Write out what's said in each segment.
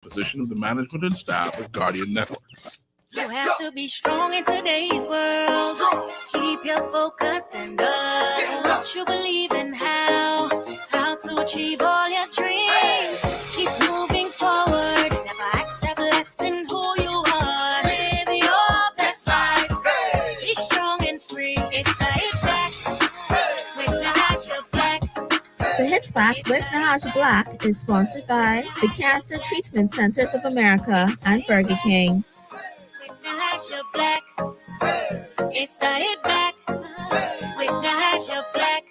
position of the management and staff at Guardian Network. You have to be strong in today's world. Keep your focus and what you believe in, how to achieve all your dreams. Keep moving forward. Never accept less than who you are. Live your best life. Be strong and free. It's the Hit Back with Natasha Black. The Hits Back with Natasha Black is sponsored by the Cancer Treatment Centers of America and Burger King. Natasha Black. It's the Hit Back with Natasha Black.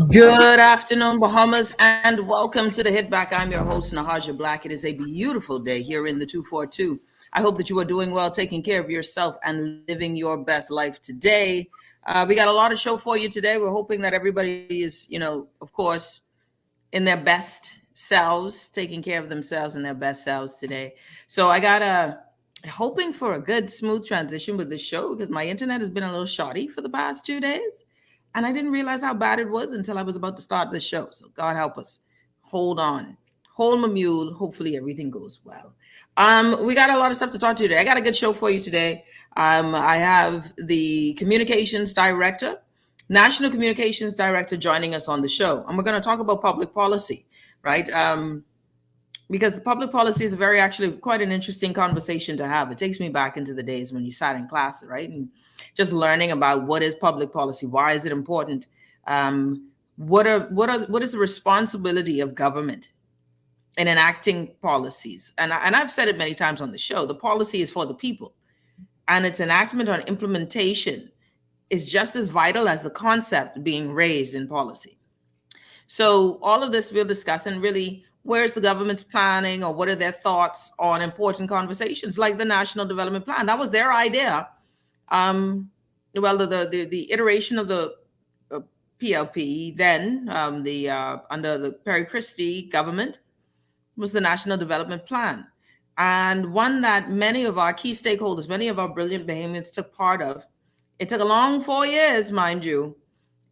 Good afternoon, Bahamas, and welcome to the Hit Back. I'm your host, Natasha Black. It is a beautiful day here in the 242. I hope that you are doing well, taking care of yourself, and living your best life today. We got a lot of show for you today. We're hoping that everybody is, of course, in their best selves, taking care of themselves and their best selves today. So I got hoping for a good, smooth transition with this show because my internet has been a little shoddy for the past 2 days. And I didn't realize how bad it was until I was about to start the show. So God help us. Hold on. Hold my mule. Hopefully everything goes well. We got a lot of stuff to talk to today. I got a good show for you today. I have the Communications Director, National Communications Director joining us on the show. And we're going to talk about public policy, right? Because public policy is actually quite an interesting conversation to have. It takes me back into the days when you sat in class, right? And just learning about what is public policy, why is it important, what is the responsibility of government in enacting policies. And I've said it many times on the show, the policy is for the people, and its enactment or implementation is just as vital as the concept being raised in policy. So all of this we'll discuss, and really, where's the government's planning, or what are their thoughts on important conversations like the National Development Plan? That was their idea. The iteration of the PLP then, under the Perry Christie government, was the National Development Plan, and one that many of our key stakeholders, many of our brilliant Bahamians took part of. It took a long 4 years, mind you,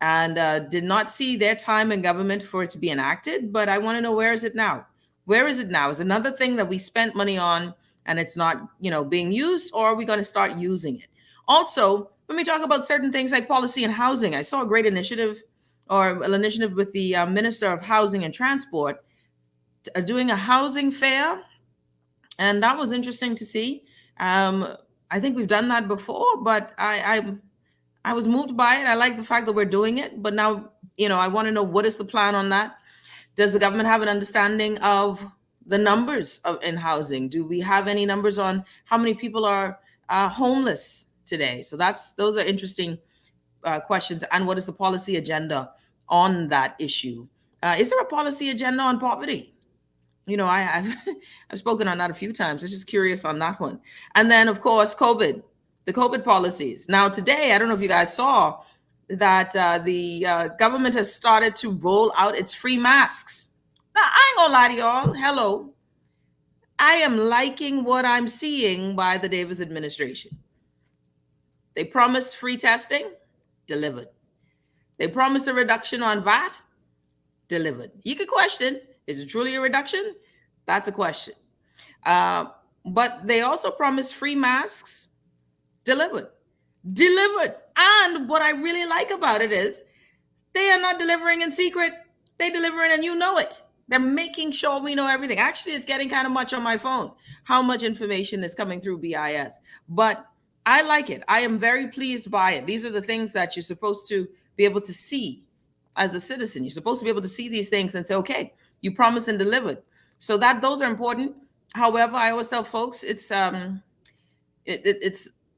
and did not see their time in government for it to be enacted. But I want to know, where is it now? Where is it now? Is another thing that we spent money on and it's not, being used, or are we going to start using it? Also, when we talk about certain things like policy and housing, I saw a great initiative with the Minister of Housing and Transport doing a housing fair. And that was interesting to see. I think we've done that before, but I was moved by it. I like the fact that we're doing it. But now, I want to know, what is the plan on that? Does the government have an understanding of the numbers in housing? Do we have any numbers on how many people are homeless today? So those are interesting questions. And what is the policy agenda on that issue? Is there a policy agenda on poverty? I've spoken on that a few times. I'm just curious on that one. And then, of course, the COVID policies. Now, today, I don't know if you guys saw that the government has started to roll out its free masks. Now, I ain't gonna lie to y'all. Hello. I am liking what I'm seeing by the Davis administration. They promised free testing, delivered. They promised a reduction on VAT, delivered. You could question, is it truly a reduction? That's a question. But they also promised free masks, delivered. And what I really like about it is they are not delivering in secret. They delivering and you know it. They're making sure we know everything. Actually, it's getting kind of much on my phone, how much information is coming through BIS. But I like it. I am very pleased by it. These are the things that you're supposed to be able to see as a citizen. You're supposed to be able to see these things and say, okay, you promised and delivered. So those are important. However, I always tell folks, it's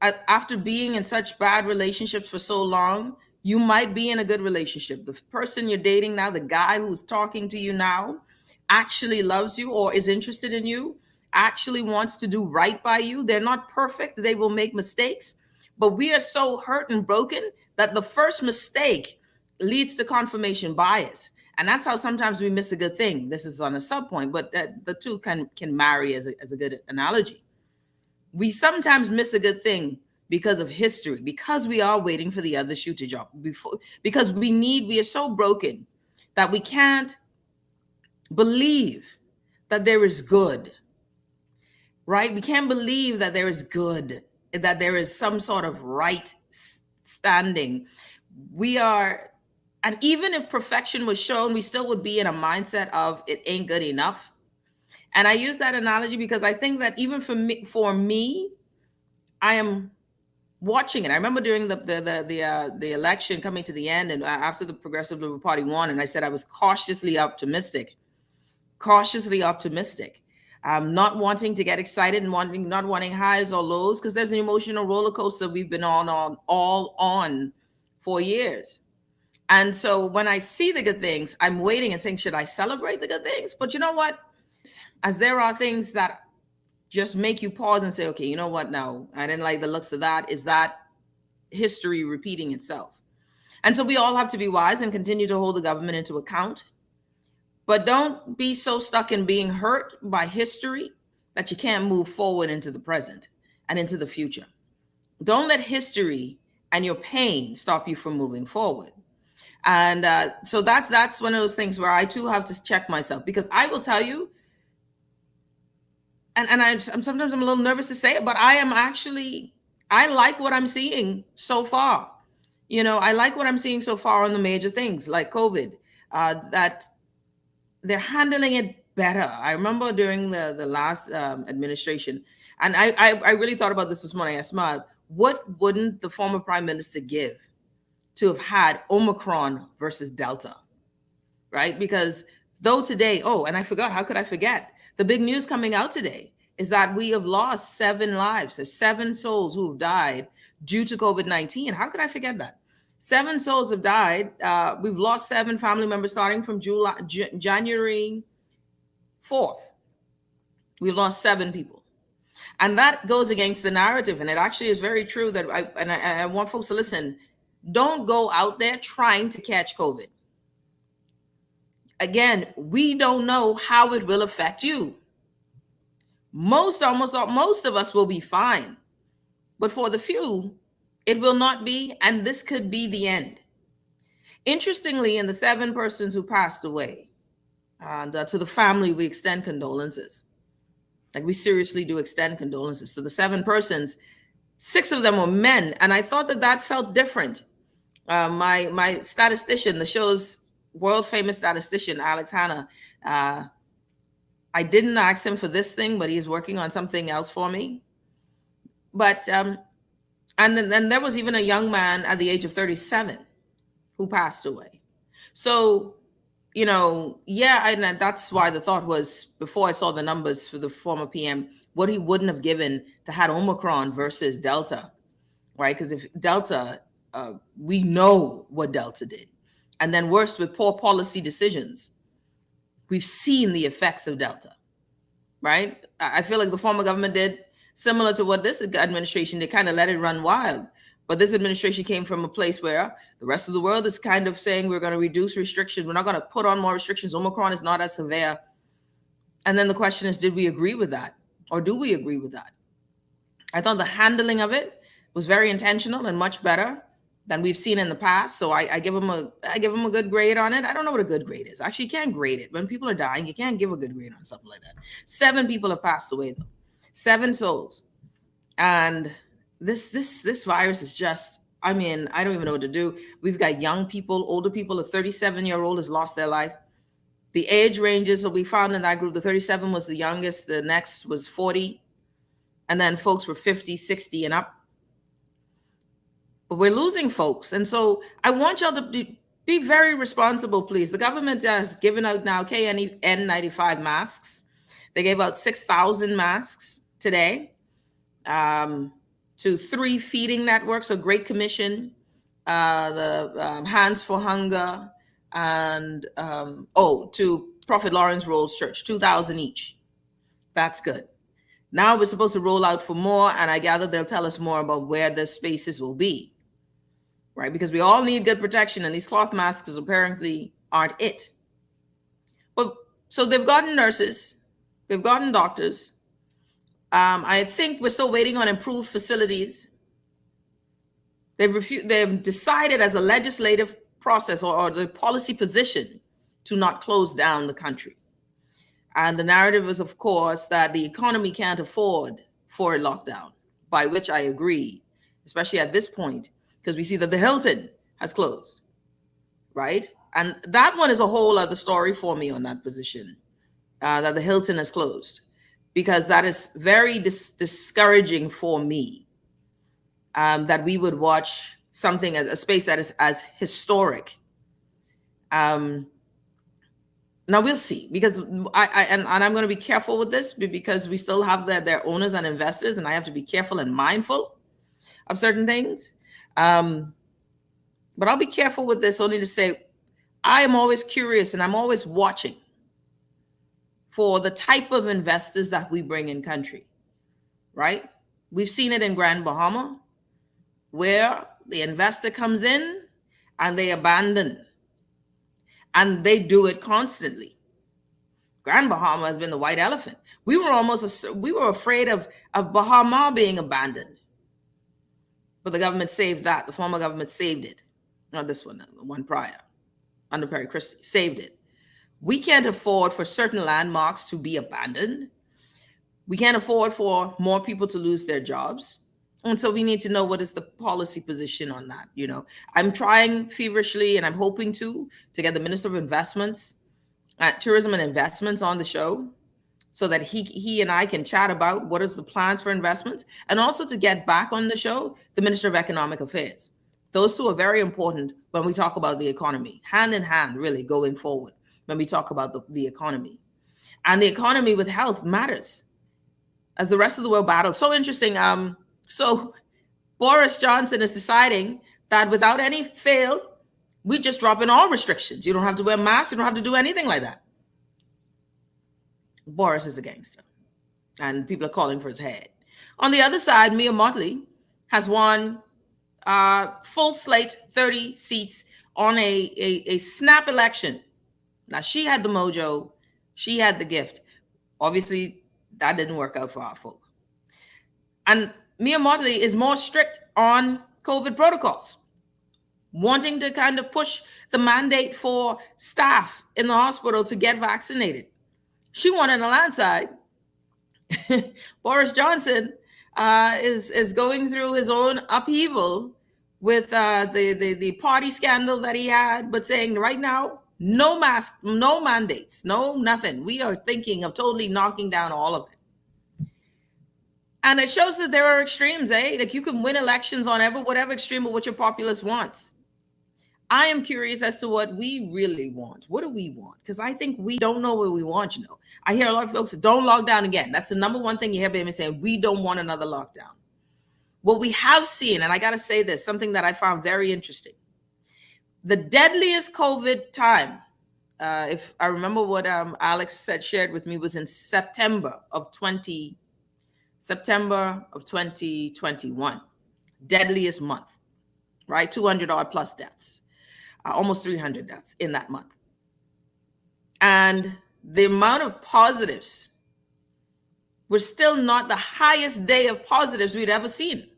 after being in such bad relationships for so long, you might be in a good relationship. The person you're dating now, the guy who's talking to you now, actually loves you or is interested in you, actually wants to do right by you. They're not perfect. They will make mistakes. But we are so hurt and broken that the first mistake leads to confirmation bias. And that's how sometimes we miss a good thing. This is on a sub point, but the two can marry as a good analogy. We sometimes miss a good thing because of history, because we are waiting for the other shoe to drop before, because we are so broken that we can't believe that there is good, right? We can't believe that there is good, that there is some sort of right standing. And even if perfection was shown, we still would be in a mindset of it ain't good enough. And I use that analogy because I think that even for me, I am watching it. I remember during the election coming to the end, and after the Progressive Liberal Party won, and I said I was cautiously optimistic, not wanting to get excited and not wanting highs or lows, because there's an emotional roller coaster we've been all on for years. And so when I see the good things, I'm waiting and saying, should I celebrate the good things? But you know what? As there are things that just make you pause and say, okay, you know what? No, I didn't like the looks of that. Is that history repeating itself? And so we all have to be wise and continue to hold the government into account. But don't be so stuck in being hurt by history that you can't move forward into the present and into the future. Don't let history and your pain stop you from moving forward. And so that's one of those things where I too have to check myself, because I will tell you, and I'm sometimes I'm a little nervous to say it, but I like what I'm seeing so far. I like what I'm seeing so far on the major things like COVID, that they're handling it better. I remember during the last administration, and I really thought about this morning. I smiled. What wouldn't the former prime minister give to have had Omicron versus Delta, right? Because though today, and I forgot, how could I forget? The big news coming out today is that we have lost 7 lives. There's 7 souls who have died due to COVID-19. How could I forget that? 7 souls have died. We've lost 7 family members starting from January 4th. We've lost 7 people. And that goes against the narrative. And it actually is very true that I want folks to listen. Don't go out there trying to catch COVID. Again, we don't know how it will affect you. Most of us will be fine. But for the few, it will not be, and this could be the end. Interestingly, in the 7 persons who passed away, and to the family, we extend condolences. Like, we seriously do extend condolences. So the 7 persons, 6 of them were men, and I thought that felt different. My statistician, the show's world famous statistician, Alex Hanna, I didn't ask him for this thing, but he's working on something else for me. But and then there was even a young man at the age of 37 who passed away. So, and that's why the thought was, before I saw the numbers for the former PM, what he wouldn't have given to had Omicron versus Delta, right? Because if Delta, we know what Delta did. And then worse, with poor policy decisions, we've seen the effects of Delta, right? I feel like the former government did similar to what this administration did, kind of let it run wild. But this administration came from a place where the rest of the world is kind of saying we're going to reduce restrictions. We're not going to put on more restrictions. Omicron is not as severe. And then the question is, did we agree with that? Or do we agree with that? I thought the handling of it was very intentional and much better than we've seen in the past. So I give them a good grade on it. I don't know what a good grade is. Actually, you can't grade it. When people are dying, you can't give a good grade on something like that. 7 people have passed away, though. 7 souls. And this virus is just, I don't even know what to do. We've got young people, older people. A 37-year-old has lost their life. The age ranges that we found in that group, the 37 was the youngest. The next was 40. And then folks were 50, 60 and up. But we're losing folks. And so I want y'all to be very responsible, please. The government has given out now KN95 masks. They gave out 6,000 masks today to 3 feeding networks, a Great Commission, the Hands for Hunger, and to Prophet Lawrence Rolls Church, 2,000 each. That's good. Now we're supposed to roll out for more, and I gather they'll tell us more about where the spaces will be, right? Because we all need good protection, and these cloth masks apparently aren't it. But so they've gotten nurses, they've gotten doctors. I think we're still waiting on improved facilities. They've decided as a legislative process or the policy position to not close down the country. And the narrative is, of course, that the economy can't afford for a lockdown, by which I agree, especially at this point, because we see that the Hilton has closed, right? And that one is a whole other story for me on that position, that the Hilton has closed, because that is very discouraging for me, that we would watch something as a space that is as historic. Now we'll see, because I'm going to be careful with this because we still have their owners and investors, and I have to be careful and mindful of certain things. But I'll be careful with this only to say I am always curious and I'm always watching for the type of investors that we bring in country, right? We've seen it in Grand Bahama, where the investor comes in and they abandon. And they do it constantly. Grand Bahama has been the white elephant. We were afraid of Bahama being abandoned. But the government saved that. The former government saved it. Not this one, the one prior, under Perry Christie, saved it. We can't afford for certain landmarks to be abandoned. We can't afford for more people to lose their jobs. And so we need to know what is the policy position on that. You know, I'm trying feverishly, and I'm hoping to get the Minister of Investments, Tourism and Investments on the show, so that he and I can chat about what is the plans for investments, and also to get back on the show the Minister of Economic Affairs. Those two are very important when we talk about the economy, hand in hand, really, going forward, when we talk about the economy. And the economy with health matters as the rest of the world battles. So interesting. So Boris Johnson is deciding that without any fail, we just drop in all restrictions. You don't have to wear masks. You don't have to do anything like that. Boris is a gangster, and people are calling for his head. On the other side, Mia Mottley has won full slate, 30 seats on a snap election. Now, she had the mojo. She had the gift. Obviously, that didn't work out for our folk. And Mia Mottley is more strict on COVID protocols, wanting to kind of push the mandate for staff in the hospital to get vaccinated. She won in a landslide. Boris Johnson is going through his own upheaval with the party scandal that he had, but saying right now, no mask, no mandates, no nothing. We are thinking of totally knocking down all of it. And it shows that there are extremes, Like you can win elections on whatever extreme of what your populace wants. I am curious as to what we really want. What do we want? Because I think we don't know what we want, I hear a lot of folks say, don't lock down again. That's the number one thing you hear me saying. We don't want another lockdown. What we have seen, and I got to say this, something that I found very interesting. The deadliest COVID time, if I remember what Alex shared with me, was in September of 2021. Deadliest month, right? 200 odd plus deaths, almost 300 deaths in that month. And the amount of positives was still not the highest day of positives we'd ever seen,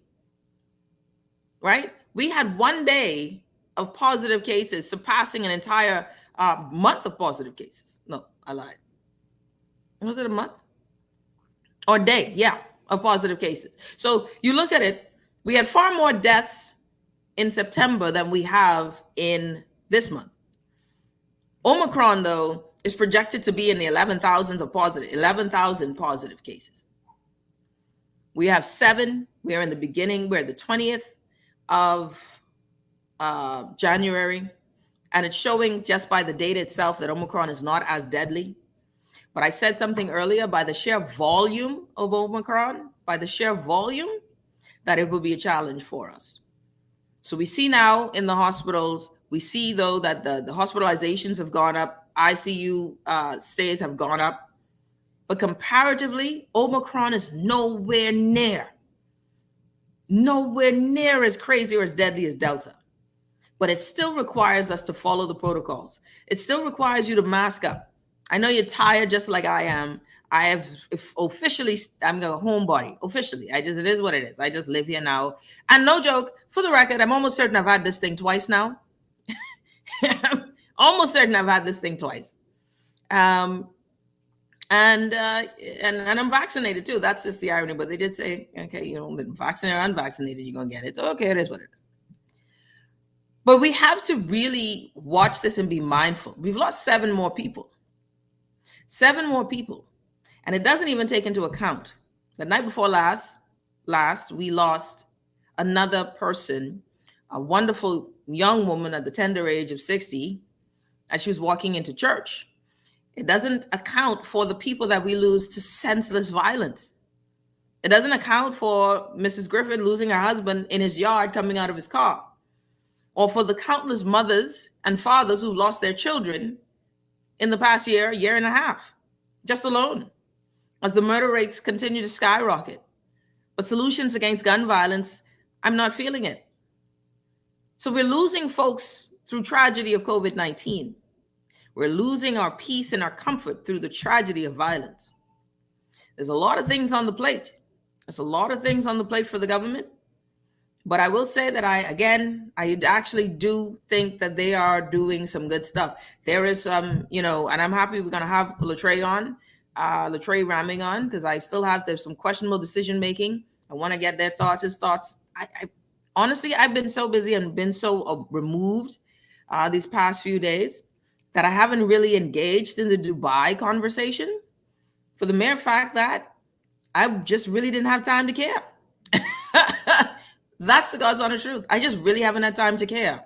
right? We had one day of positive cases surpassing an entire month of positive cases. No, I lied. Was it a month? Or day, yeah, of positive cases. So you look at it, we had far more deaths in September than we have in this month. Omicron, though, is projected to be in the 11,000 positive cases. We have 7. We are in the beginning. We're the 20th of January. And it's showing just by the data itself that Omicron is not as deadly. But I said something earlier, by the sheer volume of Omicron, that it will be a challenge for us. So we see now in the hospitals, we see, though, that the hospitalizations have gone up. ICU stays have gone up. But comparatively, Omicron is nowhere near as crazy or as deadly as Delta. But it still requires us to follow the protocols. It still requires you to mask up. I know you're tired just like I am. I have officially, I'm a homebody. Officially, it is what it is. I just live here now. And no joke, for the record, I'm almost certain I've had this thing twice now. I'm almost certain I've had this thing twice. And I'm vaccinated too. That's just the irony. But they did say, okay, you know, vaccinated or unvaccinated, you're gonna get it. So okay, it is what it is. But we have to really watch this and be mindful. We've lost 7 more people. 7 more people. And it doesn't even take into account the night before last, we lost another person, a wonderful young woman at the tender age of 60, as she was walking into church. It doesn't account for the people that we lose to senseless violence. It doesn't account for Mrs. Griffin losing her husband in his yard coming out of his car, or for the countless mothers and fathers who lost their children in the past year and a half, just alone, as the murder rates continue to skyrocket. But solutions against gun violence, I'm not feeling it. So we're losing folks through tragedy of COVID-19. We're losing our peace and our comfort through the tragedy of violence. There's a lot of things on the plate. There's a lot of things on the plate for the government. But I will say that I actually do think that they are doing some good stuff. There is some, and I'm happy we're going to have Latrae Rahming on, because there's some questionable decision making. I want to get their thoughts, his thoughts. I honestly, I've been so busy and been so removed these past few days that I haven't really engaged in the Dubai conversation, for the mere fact that I just really didn't have time to care. That's the God's honest truth. I just really haven't had time to care.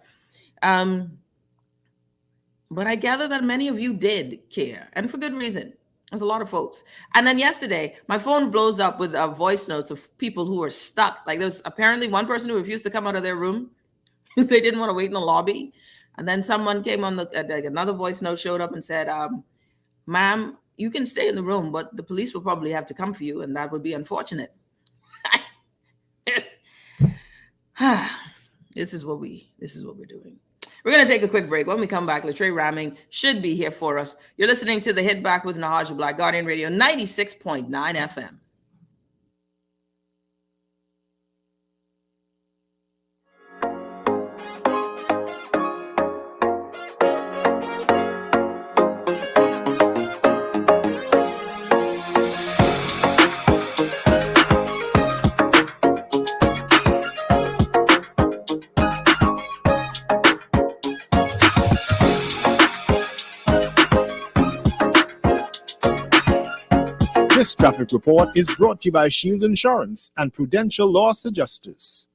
But I gather that many of you did care, and for good reason. There's a lot of folks. And then yesterday, my phone blows up with voice notes of people who are stuck. Like, there's apparently one person who refused to come out of their room. They didn't want to wait in the lobby. And then someone came on another voice note showed up and said, ma'am, you can stay in the room, but the police will probably have to come for you, and that would be unfortunate. This is what we're doing. We're going to take a quick break. When we come back, Latrae Rahming should be here for us. You're listening to The Hit Back with Nahaja Black, Guardian Radio 96.9 FM. This traffic report is brought to you by Shield Insurance and Prudential Loss Adjusters.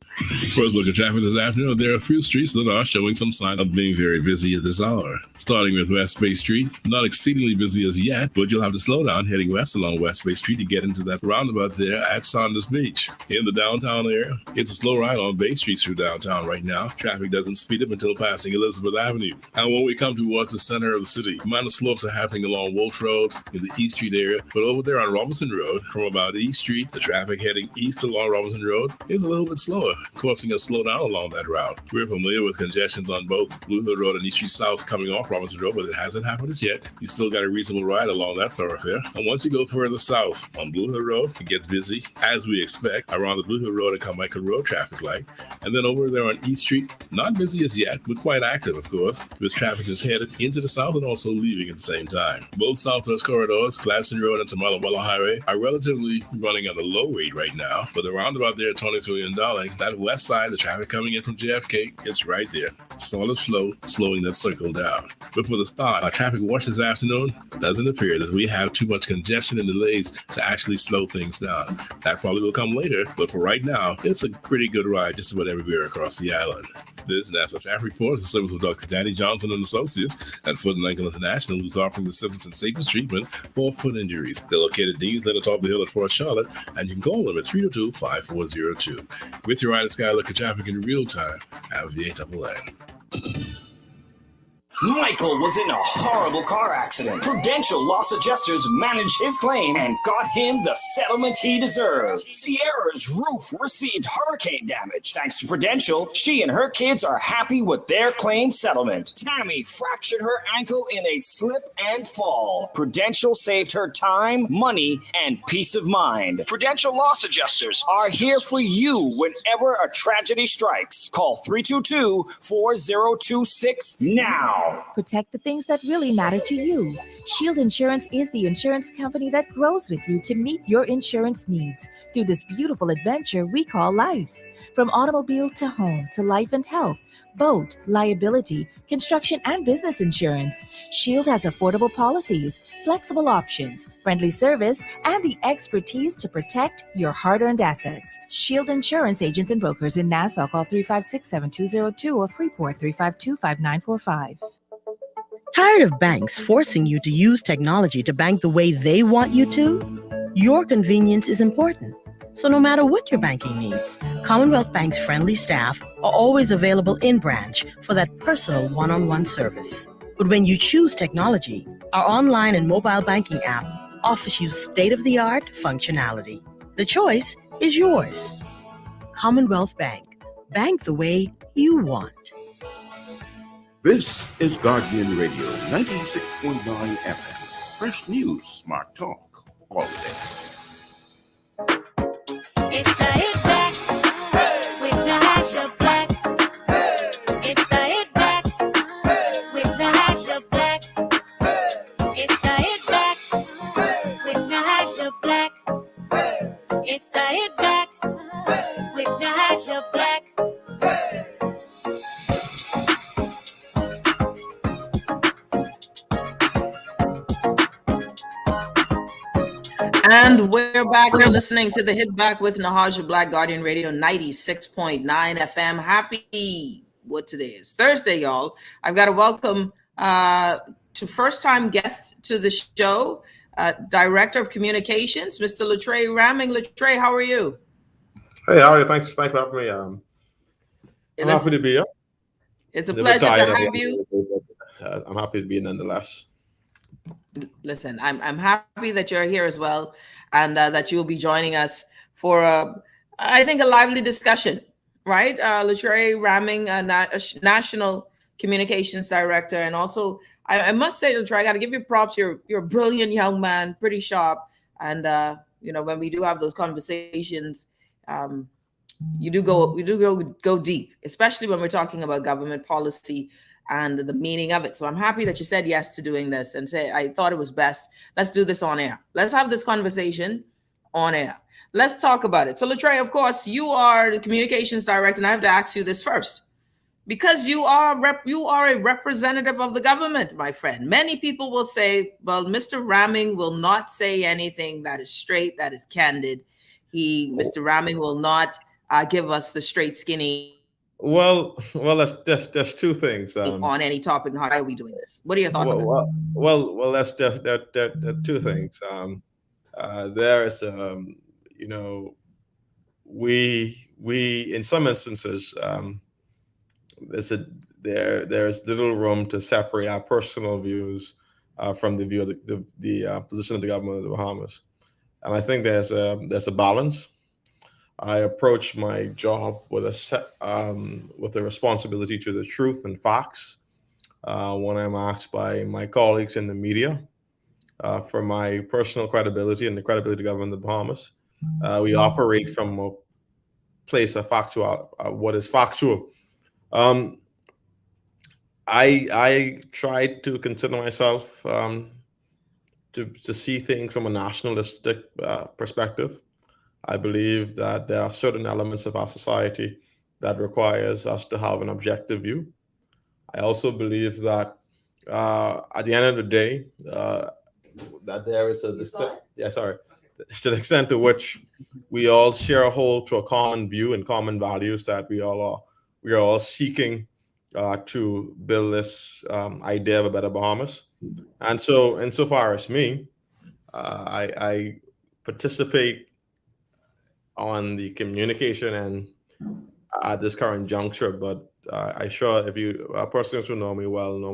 First look at traffic this afternoon. There are a few streets that are showing some sign of being very busy at this hour. Starting with West Bay Street, not exceedingly busy as yet, but you'll have to slow down heading west along West Bay Street to get into that roundabout there at Saunders Beach. In the downtown area, it's a slow ride on Bay Street through downtown right now. Traffic doesn't speed up until passing Elizabeth Avenue. And when we come towards the center of the city, minor slopes are happening along Wolf Road in the East Street area, but over there on Robinson Road, from about East Street, the traffic heading east along Robinson Road is a little bit slower, causing a slowdown along that route. We're familiar with congestions on both Blue Hill Road and East Street South coming off Robinson Road, but it hasn't happened as yet. You still got a reasonable ride along that thoroughfare. And once you go further south on Blue Hill Road, it gets busy, as we expect, around the Blue Hill Road and Carmichael Road traffic light. And then over there on East Street, not busy as yet, but quite active, of course, with traffic is headed into the south and also leaving at the same time. Both southwest corridors, Gladstone Road and Tamala Highway, are relatively running at a low rate right now, but the roundabout there at 23 and Darling, that west side, the traffic coming in from JFK, it's right there. Solid flow, slowing that circle down. But for the start, our traffic watch this afternoon doesn't appear that we have too much congestion and delays to actually slow things down. That probably will come later, but for right now, it's a pretty good ride just about everywhere across the island. This National Traffic Report is the service of Dr. Danny Johnson and Associates at Foot and Ankle International, who's offering the simplest and safest treatment for foot injuries. They're located at Dean's Lane atop the hill at Fort Charlotte, and you can call them at 302-5402. With your Ride Sky, look at traffic in real time at VANN. Michael was in a horrible car accident. Prudential loss adjusters managed his claim and got him the settlement he deserved. Sierra's roof received hurricane damage. Thanks to Prudential, she and her kids are happy with their claim settlement. Tammy fractured her ankle in a slip and fall. Prudential saved her time, money, and peace of mind. Prudential loss adjusters are here for you whenever a tragedy strikes. Call 322-4026 now. Protect the things that really matter to you. Shield Insurance is the insurance company that grows with you to meet your insurance needs through this beautiful adventure we call life. From automobile to home to life and health, boat, liability, construction, and business insurance, Shield has affordable policies, flexible options, friendly service, and the expertise to protect your hard-earned assets. Shield Insurance agents and brokers in Nassau, call 356-7202 or Freeport 352-5945. Tired of banks forcing you to use technology to bank the way they want you to? Your convenience is important. So no matter what your banking needs, Commonwealth Bank's friendly staff are always available in branch for that personal one-on-one service. But when you choose technology, our online and mobile banking app offers you state-of-the-art functionality. The choice is yours. Commonwealth Bank. Bank the way you want. This is Guardian Radio 96.9 FM. Fresh news, smart talk, all day. It's the hit back with the hash of black. It's the hit back with the hash of black. It's the hit back with the hash of black. It's the hit back with the hash of black. And we're back. You're listening to the Hit Back with Nahaja Black, Guardian Radio 96.9 FM. Happy, what today is? Thursday, y'all. I've got to welcome to first-time guest to the show, Director of Communications, Mr. Latrae Rahming. Latrae, how are you? Hey, how are you? Thanks for having me. I'm happy to be here. It's a pleasure to have you. I'm happy to be nonetheless. Listen, I'm happy that you're here as well, and that you'll be joining us for I think a lively discussion, right? Latrae Rahming, National Communications Director, and also I must say, Latrae, I got to give you props. You're a brilliant young man, pretty sharp, and when we do have those conversations, we do go deep, especially when we're talking about government policy and the meaning of it. So I'm happy that you said yes to doing this and say, I thought it was best. Let's do this on air. Let's have this conversation on air. Let's talk about it. So Latrae, of course, you are the communications director, and I have to ask you this first, because you are a representative of the government, my friend. Many people will say, well, Mr. Rahming will not say anything that is straight, that is candid. Mr. Rahming will not give us the straight, skinny. Well, there's two things on any topic. How are we doing this? What are your thoughts on that? Well, that's two things. There's we in some instances there's little room to separate our personal views from the view of the position of the government of the Bahamas, and I think there's a balance. I approach my job with a responsibility to the truth and facts. When I'm asked by my colleagues in the media for my personal credibility and the credibility of the government of the Bahamas, we operate from a place of factual, what is factual. I try to consider myself to see things from a nationalistic perspective. I believe that there are certain elements of our society that requires us to have an objective view. I also believe that at the end of the day, that there is to the extent to which we all share a hold to a common view and common values that we are all seeking to build this idea of a better Bahamas. And so, insofar as me, I participate on the communication and at this current juncture, but I sure if you persons who know me well know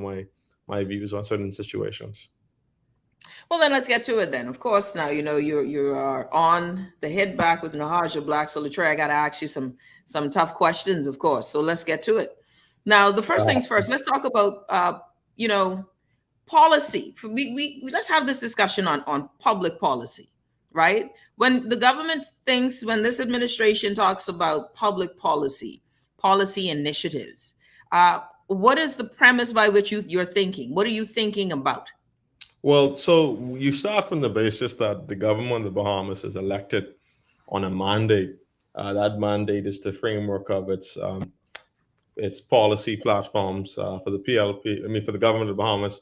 my views on certain situations. Well, then let's get to it then. Of course, now you are on the Hit Back with Nahaja Black. So Latrae, I got to ask you some tough questions, of course. So let's get to it. Now, the first things first. Let's talk about policy. We let's have this discussion on public policy, right? When the government when this administration talks about public policy initiatives, what is the premise by which you're thinking? What are you thinking about? Well, so you start from the basis that the government of the Bahamas is elected on a mandate. That mandate is the framework of its policy platforms for the PLP. I mean, for the government of the Bahamas,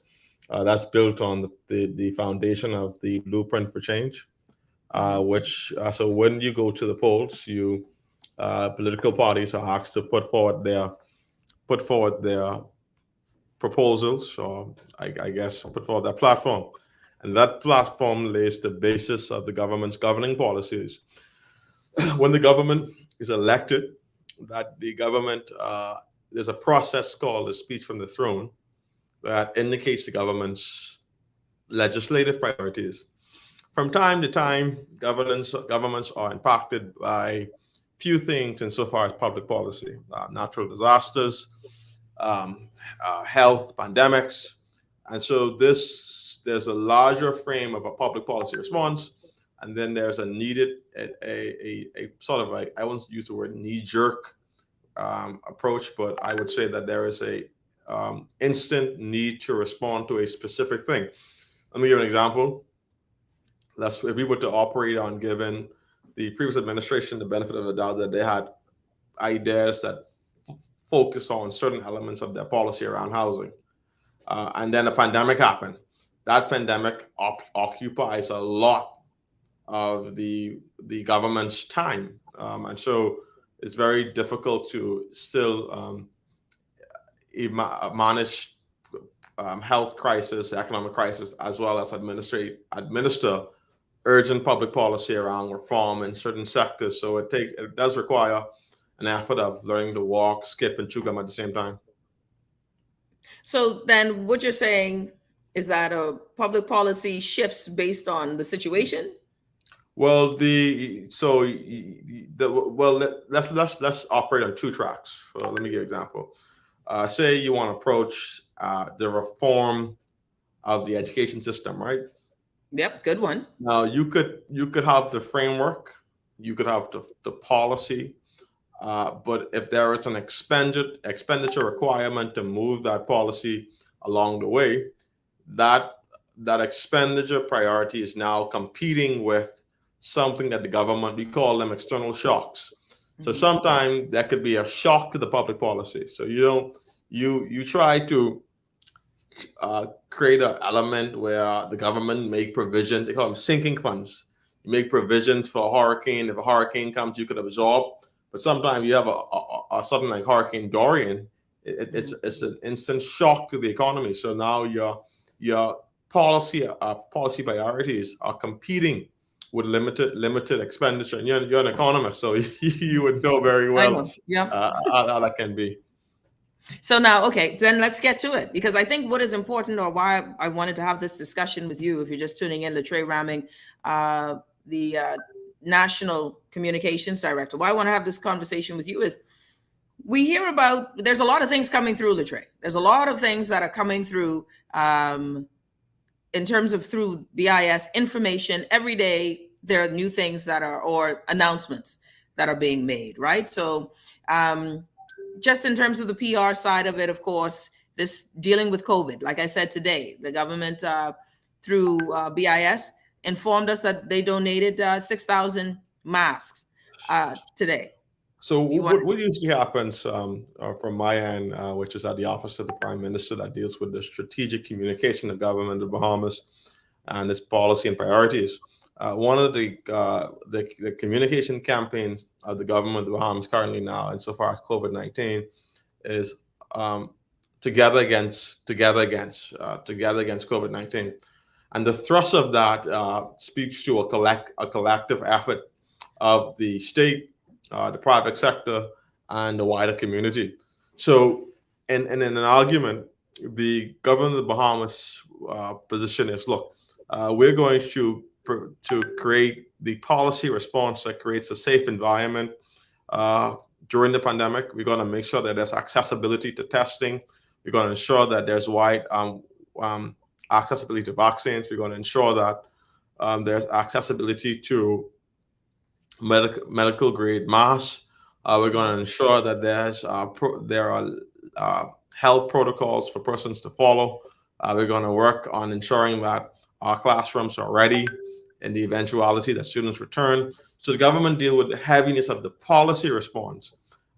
that's built on the foundation of the Blueprint for Change. So when you go to the polls, political parties are asked to put forward their proposals, or I guess put forward their platform, and that platform lays the basis of the government's governing policies. When the government is elected, that the government there's a process called the speech from the throne that indicates the government's legislative priorities. From time to time, governments are impacted by few things insofar as public policy, natural disasters, health, pandemics. And so there's a larger frame of a public policy response. And then there's a needed, a sort of like, I won't use the word knee-jerk approach, but I would say that there is a instant need to respond to a specific thing. Let me give an example. If we were to operate on giving the previous administration the benefit of the doubt that they had ideas that focus on certain elements of their policy around housing, and then a pandemic happened. That pandemic occupies a lot of the government's time, and so it's very difficult to still manage health crisis, economic crisis, as well as administer urgent public policy around reform in certain sectors. So it does require an effort of learning to walk, skip, and chew gum at the same time. So then what you're saying is that a public policy shifts based on the situation? Well, let's operate on two tracks. Let me give an example. Say you want to approach the reform of the education system, right? Yep, good one. Now you could have the framework, you could have the policy, but if there is an expenditure requirement to move that policy along the way, that expenditure priority is now competing with something that the government, we call them external shocks. So sometimes there could be a shock to the public policy. So you try to create an element where the government make provision. They call them sinking funds. You make provisions for a hurricane. If a hurricane comes, you could absorb. But sometimes you have a something like Hurricane Dorian. It's an instant shock to the economy. So now your policy priorities are competing with limited expenditure. And you're an economist, so you would know very well how that can be. So now, okay, then let's get to it, because I think what is important, or why I wanted to have this discussion with you, if you're just tuning in, Latrae Rahming, the National Communications Director, why I want to have this conversation with you is we hear about, there's a lot of things coming through, Latrae. There's a lot of things that are coming through in terms of through BIS information. Every day, there are new things or announcements that are being made, right? So, just in terms of the PR side of it, of course, this dealing with COVID, like I said today, the government through BIS informed us that they donated 6,000 masks today. So what usually happens from my end, which is at the Office of the Prime Minister that deals with the strategic communication of government of Bahamas and its policy and priorities. One of the communication campaigns of the government of the Bahamas currently now, insofar as COVID-19, is together against COVID-19, and the thrust of that speaks to a collective effort of the state, the private sector, and the wider community. So, in an argument, the government of the Bahamas position is, look, we're going to create the policy response that creates a safe environment during the pandemic. We're going to make sure that there's accessibility to testing. We're going to ensure that there's wide accessibility to vaccines. We're going to ensure that there's accessibility to medical grade masks. We're going to ensure that there are health protocols for persons to follow. We're going to work on ensuring that our classrooms are ready in the eventuality that students return. So the government deal with the heaviness of the policy response.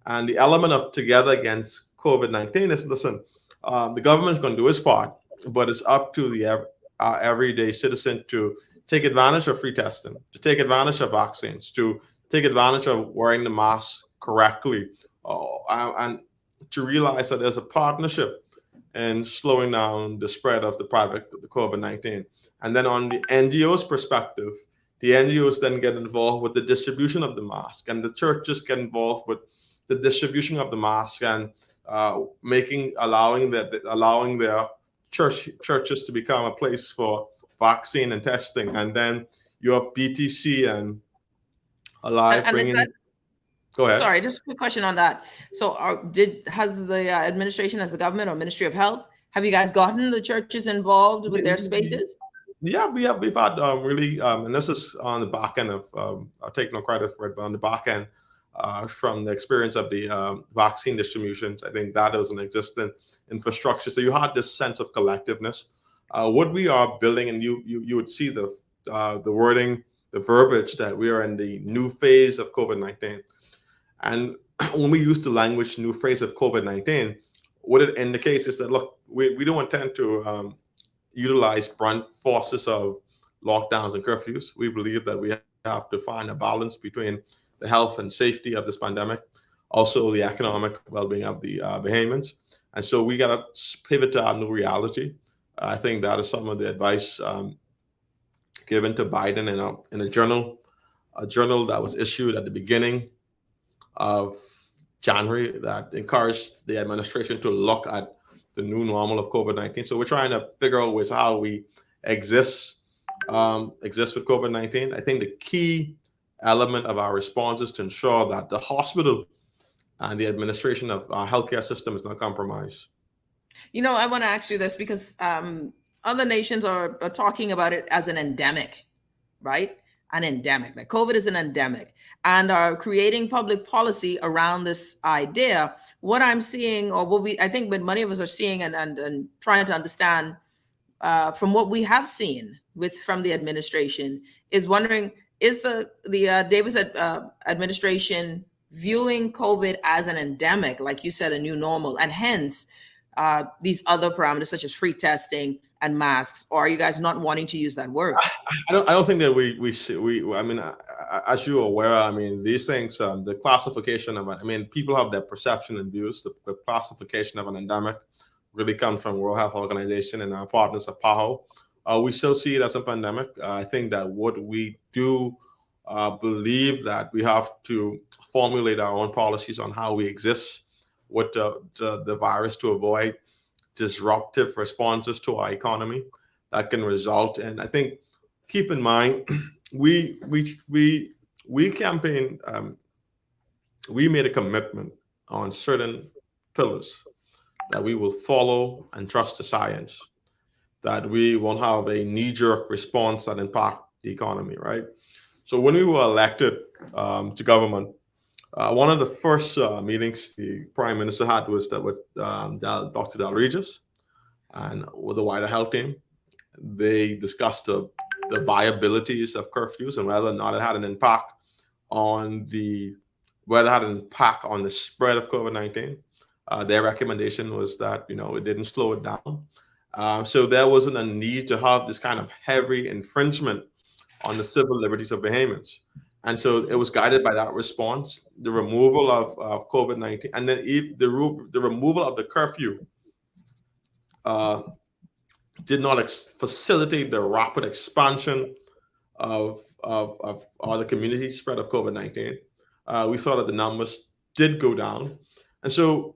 And the element of together against COVID-19 is, listen, the government's going to do its part, but it's up to the everyday citizen to take advantage of free testing, to take advantage of vaccines, to take advantage of wearing the mask correctly, and to realize that there's a partnership in slowing down the spread of the COVID-19. And then on the NGO's perspective, the NGOs then get involved with the distribution of the mask, and the churches get involved with the distribution of the mask and allowing their churches to become a place for vaccine and testing. And then you have BTC and Alive bringing. Go ahead. Sorry, just a quick question on that. So, has the administration, as the government or Ministry of Health, have you guys gotten the churches involved with their spaces? Yeah, we've had really, and this is on the back end of, I'll take no credit for it, but on the back end, from the experience of the vaccine distributions, I think that is an existing infrastructure. So you had this sense of collectiveness. What we are building, and you would see the wording, the verbiage that we are in the new phase of COVID-19. And when we use the language new phase of COVID-19, what it indicates is that, look, we don't intend to utilize brunt forces of lockdowns and curfews. We believe that we have to find a balance between the health and safety of this pandemic, also the economic well-being of the Bahamians. And so we got to pivot to our new reality. I think that is some of the advice given to Biden in a journal that was issued at the beginning of January that encouraged the administration to look at the new normal of COVID-19. So we're trying to figure out ways how we exist with COVID-19. I think the key element of our response is to ensure that the hospital and the administration of our healthcare system is not compromised. You know, I want to ask you this because other nations are talking about it as an endemic, right? An endemic, like COVID is an endemic, and are creating public policy around this idea. What I'm seeing, or I think what many of us are seeing and trying to understand from what we have seen from the administration is wondering, is the Davis administration viewing COVID as an endemic, like you said, a new normal, and hence these other parameters such as free testing and masks, or are you guys not wanting to use that word? I don't think that we I mean, as you're aware, I mean, these things, the classification of it, I mean, people have their perception and views. The classification of an endemic really comes from World Health Organization and our partners at PAHO. We still see it as a pandemic. I think that what we do believe that we have to formulate our own policies on how we exist with the virus to avoid disruptive responses to our economy that can result in, I think, keep in mind, we campaign, we made a commitment on certain pillars that we will follow and trust the science, that we won't have a knee-jerk response that impact the economy, right? So when we were elected to government, one of the first meetings the Prime Minister had was that with Dr. Del Regis and with the wider health team. They discussed the viabilities of curfews and whether or not it had an impact on the spread of COVID-19. Their recommendation was that it didn't slow it down. So there wasn't a need to have this kind of heavy infringement on the civil liberties of Bahamians. And so it was guided by that response, the removal of COVID-19, and then the removal of the curfew did not facilitate the rapid expansion of the community spread of COVID-19. We saw that the numbers did go down. And so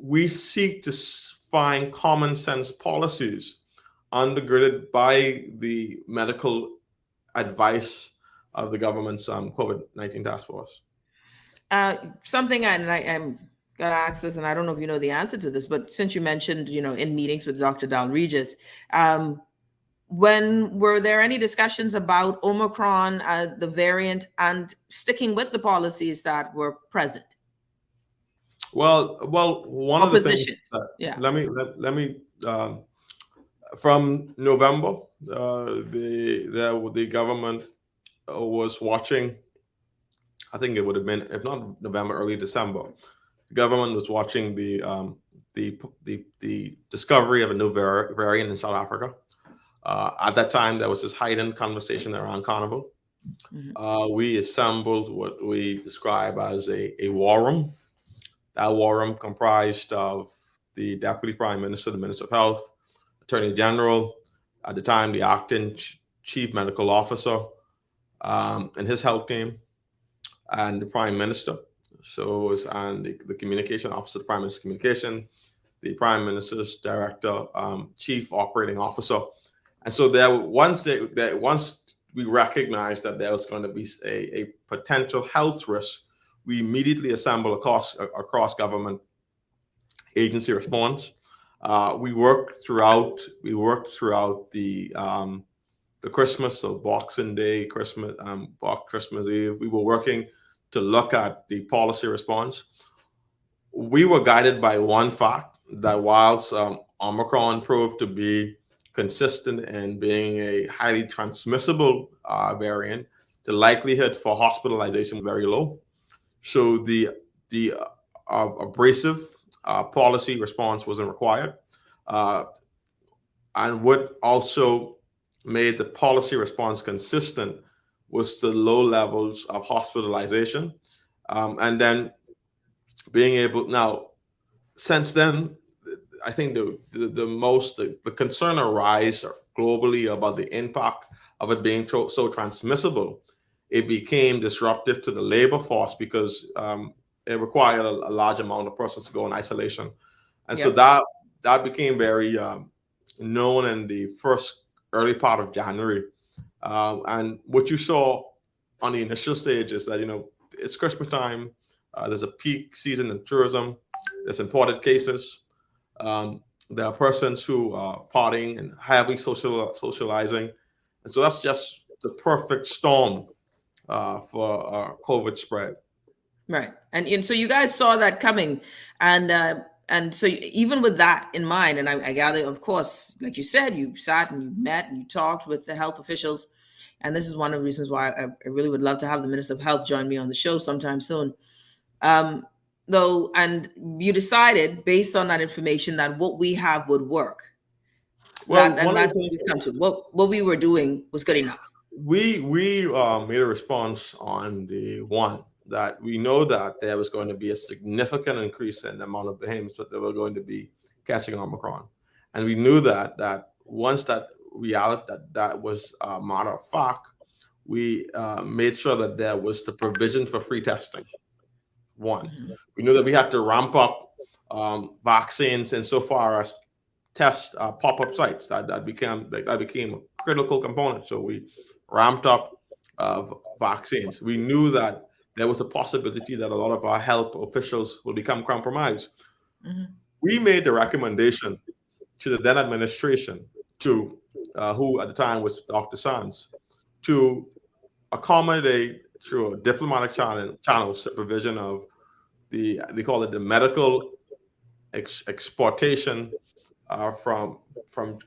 we seek to find common sense policies undergirded by the medical advice of the government's COVID-19 task force? Something, and I'm going to ask this, and I don't know if you know the answer to this, but since you mentioned, in meetings with Dr. Dal Regis, when were there any discussions about Omicron, the variant, and sticking with the policies that were present? Well, one of the things. Let me. From November, the government was watching. I think it would have been, if not November, early December. The government was watching the discovery of a new variant in South Africa. At that time, there was this heightened conversation around Carnival. We assembled what we describe as a war room. That war room comprised of the Deputy Prime Minister, the Minister of Health, Attorney General, at the time the acting Chief Medical Officer, and his health team, and the Prime Minister. So, and the Communication Officer, the Prime Minister's Communication, the Prime Minister's Director, Chief Operating Officer. And so once we recognized that there was going to be a potential health risk, we immediately assembled across government agency response. We worked throughout the Christmas, so Boxing Day, Christmas Eve. We were working to look at the policy response. We were guided by one fact, that whilst Omicron proved to be consistent in being a highly transmissible variant, the likelihood for hospitalization was very low. So the abrasive policy response wasn't required. And what also made the policy response consistent was the low levels of hospitalization. And then being able, now, since then, I think the concern arises globally about the impact of it being so transmissible. It became disruptive to the labor force because it required a large amount of persons to go in isolation. And so that became very known in the early part of January. And what you saw on the initial stage is that, it's Christmas time. There's a peak season in tourism. There's imported cases. There are persons who are partying and heavily socializing. And so that's just the perfect storm for COVID spread. Right. And so you guys saw that coming. And so even with that in mind, and I gather, of course, like you said, you sat and you met and you talked with the health officials. And this is one of the reasons why I really would love to have the Minister of Health join me on the show sometime soon. Though, and you decided based on that information that what we have would work. Well, that's what we come to. What we were doing was good enough. We made a response on the one that we know that there was going to be a significant increase in the amount of Bahamians that they were going to be catching Omicron, and we knew that once that reality that was a matter of fact, we made sure that there was the provision for free testing. One, we knew that we had to ramp up vaccines insofar as test pop-up sites. That became a critical component. So we ramped up vaccines. We knew that there was a possibility that a lot of our health officials will become compromised. We made the recommendation to the then administration, to who at the time was Dr. Sands, to accommodate through a diplomatic channel supervision of they call it the medical exportation from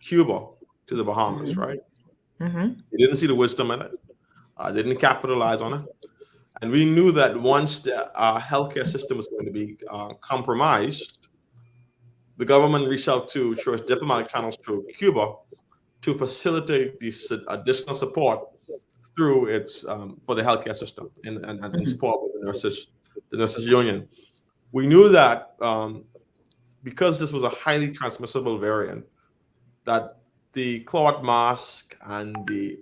Cuba to the Bahamas, right? They didn't see the wisdom in it. Didn't capitalize on it. And we knew that once the healthcare system was going to be compromised, the government reached out through its diplomatic channels to Cuba to facilitate this additional support through its for the healthcare system and support with the nurses union. We knew that because this was a highly transmissible variant, that the cloth mask and the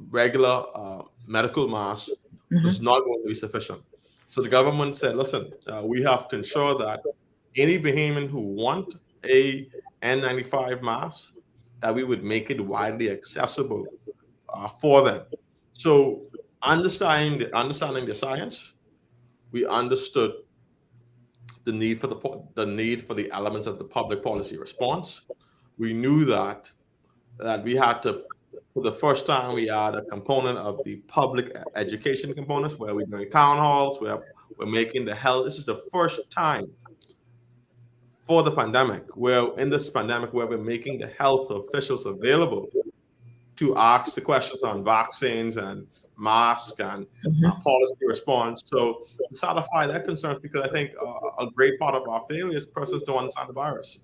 regular medical mask was not going to be sufficient. So the government said, listen, we have to ensure that any Bahamian who want a N95 mask, that we would make it widely accessible for them. So understanding the science, we understood the need for the elements of the public policy response. We knew that we had to, for the first time, we had a component of the public education components where we're doing town halls, where we're making the health. This is the first time for the pandemic, where we're making the health officials available to ask the questions on vaccines and masks and policy response. So to satisfy that concern, because I think a great part of our failure is persons don't understand the virus.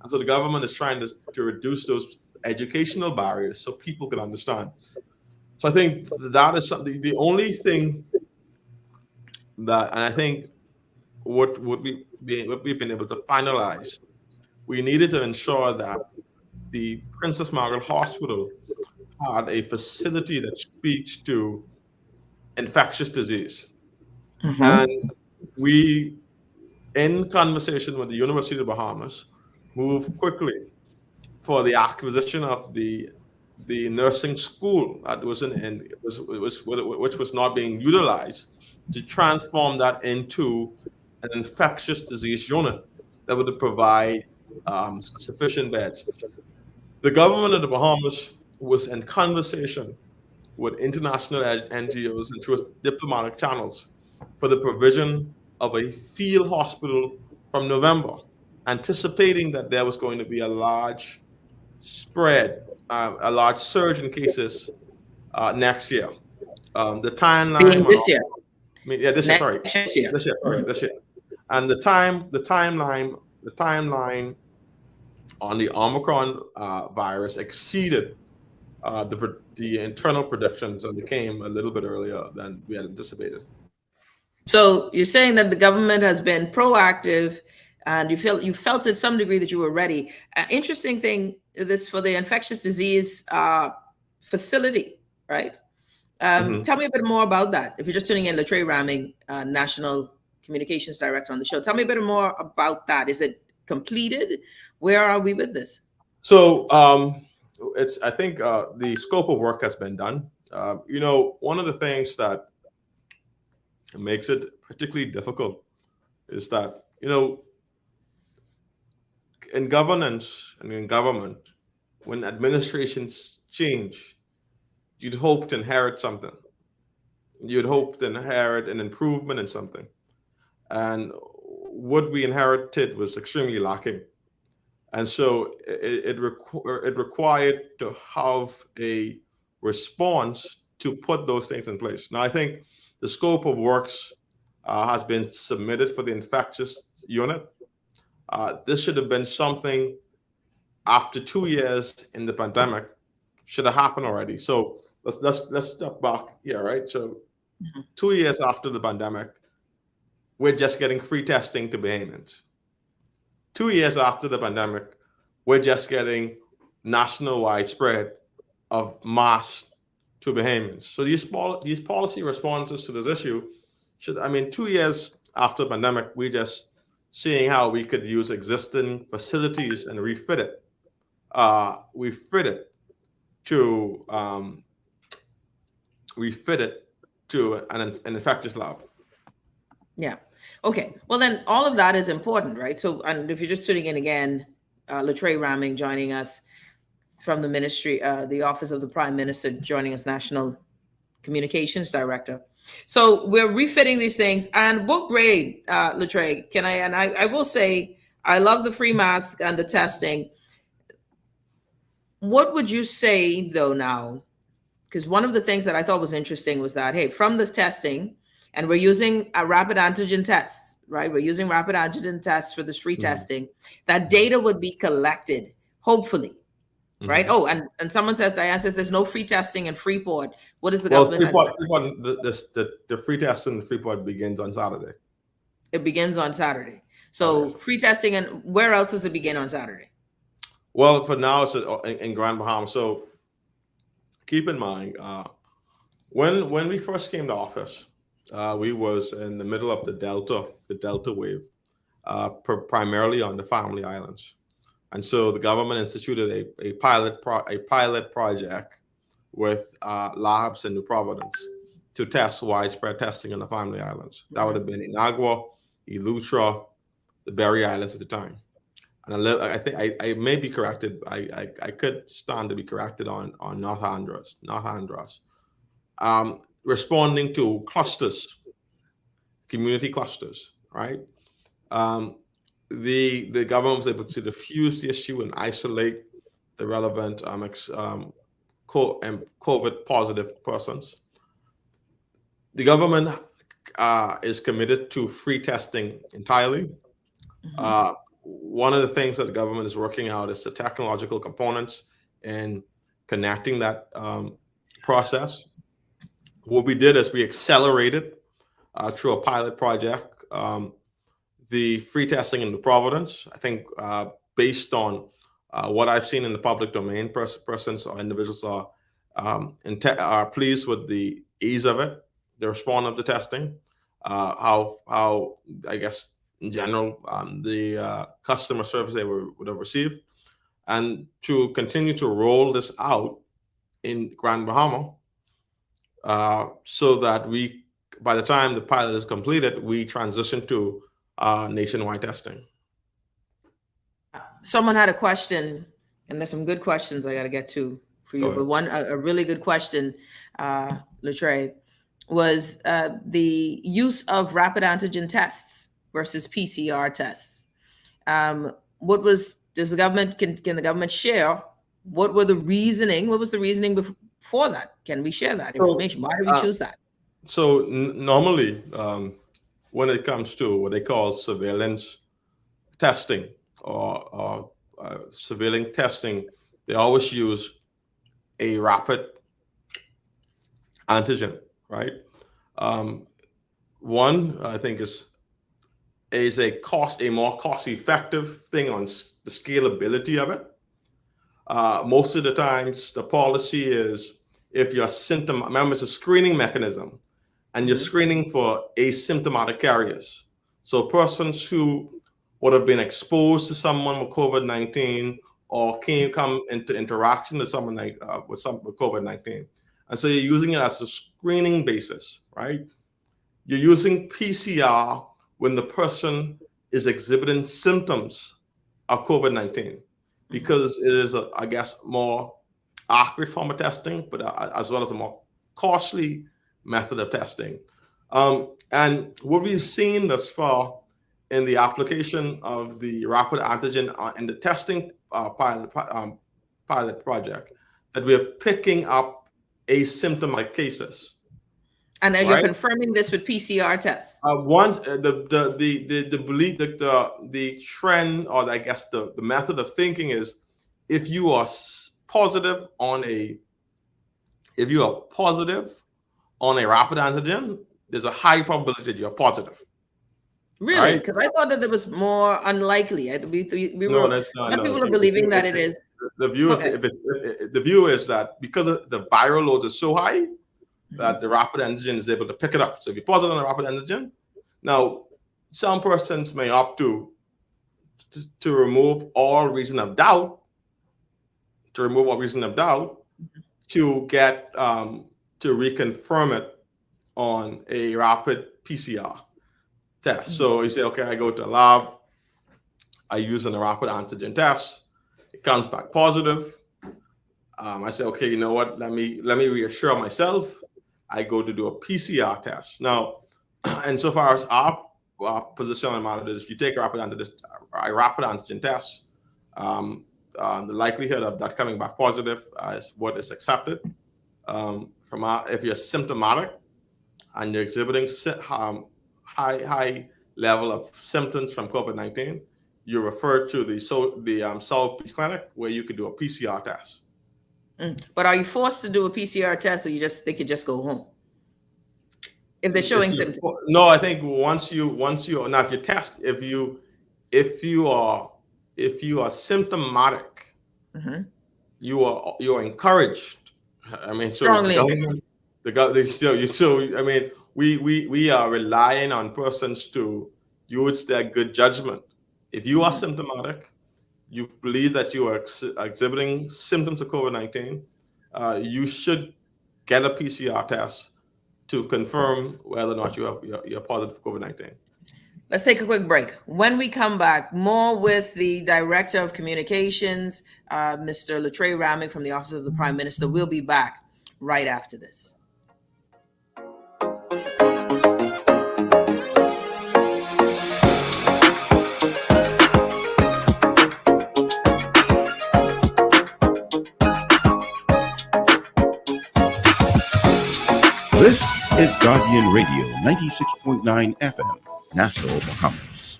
And so the government is trying to reduce those educational barriers so people can understand. So I think that is something, the only thing that, and I think what we've been able to finalize, we needed to ensure that the Princess Margaret Hospital had a facility that speaks to infectious disease. And we, in conversation with the University of the Bahamas, moved quickly for the acquisition of the nursing school that which was not being utilized, to transform that into an infectious disease unit that would provide sufficient beds. The government of the Bahamas was in conversation with international NGOs and through diplomatic channels for the provision of a field hospital from November, anticipating that there was going to be a large spread, a large surge in cases next year. The timeline this year. This year. And the timeline on the Omicron virus exceeded the internal predictions, and it came a little bit earlier than we had anticipated. So you're saying that the government has been proactive, and you felt to some degree that you were ready. Interesting thing, this for the infectious disease facility, right? Tell me a bit more about that. If you're just tuning in, Latrae Rahming, National Communications Director on the show. Tell me a bit more about that. Is it completed? Where are we with this? So I think the scope of work has been done. One of the things that makes it particularly difficult is that, in governance and in government, when administrations change, you'd hope to inherit something. You'd hope to inherit an improvement in something. And what we inherited was extremely lacking. And so it required to have a response to put those things in place. Now, I think the scope of works has been submitted for the infectious unit. This should have been something after 2 years in the pandemic, should have happened already. So let's step back here, right? So 2 years after the pandemic, we're just getting free testing to Bahamians. 2 years after the pandemic, we're just getting national widespread of masks to Bahamians. So these policy responses to this issue 2 years after the pandemic, we're just seeing how we could use existing facilities and refit it. To an infectious lab. Yeah. Okay. Well, then all of that is important, right? So, and if you're just tuning in again, Latrae Rahming joining us from the ministry, the Office of the Prime Minister, joining us, National Communications Director. So we're refitting these things. And what grade, Latrae, I will say, I love the free mask and the testing. What would you say, though, now? Because one of the things that I thought was interesting was that, hey, from this testing, and we're using a rapid antigen tests, right? We're using rapid antigen tests for this free testing. That data would be collected, hopefully, right? Oh, and someone says, Diane says, there's no free testing in Freeport. What is the government? The free testing in Freeport begins on Saturday. It begins on Saturday. So free testing, and where else does it begin on Saturday? Well, for now, it's in Grand Bahamas. So keep in mind, when we first came to office, we was in the middle of the Delta wave, primarily on the Family Islands. And so the government instituted a pilot project with labs in New Providence to test widespread testing in the Family Islands. That would have been Inagua, Eleuthera, the Berry Islands at the time. And I think I may be corrected. I could stand to be corrected on North Andros. Responding to clusters, community clusters, right? The government was able to diffuse the issue and isolate the relevant COVID positive persons. The government is committed to free testing entirely. One of the things that the government is working out is the technological components and connecting that process. What we did is we accelerated through a pilot project the free testing in New Providence. I think based on what I've seen in the public domain, persons or individuals are pleased with the ease of it, the response of the testing, how I guess in general the customer service they would have received, and to continue to roll this out in Grand Bahama, so that by the time the pilot is completed, we transition to nationwide testing. Someone had a question, and there's some good questions I got to get to for you. But a really good question, Latrae, was the use of rapid antigen tests versus PCR tests. Does the government, can the government share what was the reasoning before that? Can we share that information? Why did we choose that? So normally, when it comes to what they call surveillance testing or surveillance testing, they always use a rapid antigen, right? One, I think, is a more cost-effective thing on the scalability of it. Most of the times, the policy is if you're remember, it's a screening mechanism, and you're screening for asymptomatic carriers. So persons who would have been exposed to someone with COVID-19 or come into interaction with someone with COVID-19. And so you're using it as a screening basis, right? You're using PCR when the person is exhibiting symptoms of COVID-19, because it is, I guess, more accurate form of testing, but as well as a more costly method of testing. And what we've seen thus far in the application of the rapid antigen in the testing pilot project, that we are picking up asymptomatic cases. And then you're confirming this with PCR tests. The belief that the trend, or I guess the method of thinking is, if you are positive on a rapid antigen, there's a high probability that you're positive. Really? Because I thought that it was more unlikely. No, that's not. People are believing that it is. The view is that because the viral loads are so high, that the rapid antigen is able to pick it up. So if you're positive on the rapid antigen, now some persons may opt to remove all reason of doubt, to get to reconfirm it on a rapid PCR test. So you say, okay, I go to a lab, I use a rapid antigen test, it comes back positive. I say, okay, you know what? Let me reassure myself. I go to do a PCR test. Now, and so far as our position on the matter is, if you take a rapid antigen test, the likelihood of that coming back positive is what is accepted. If you're symptomatic and you're exhibiting high level of symptoms from COVID-19, you're referred to the South Beach Clinic, where you could do a PCR test. But are you forced to do a PCR test, or they could just go home if they're showing symptoms? No, I think once you now, if you test, if you are symptomatic, you are encouraged. I mean, so strongly. I mean, we are relying on persons to use their good judgment. If you are symptomatic, you believe that you are exhibiting symptoms of COVID-19, you should get a PCR test to confirm whether or not you're positive for COVID-19. Let's take a quick break. When we come back, more with the Director of Communications, Mr. Latrae Rahming from the Office of the Prime Minister. We'll be back right after this. This is Guardian Radio 96.9 FM, Nassau, Bahamas.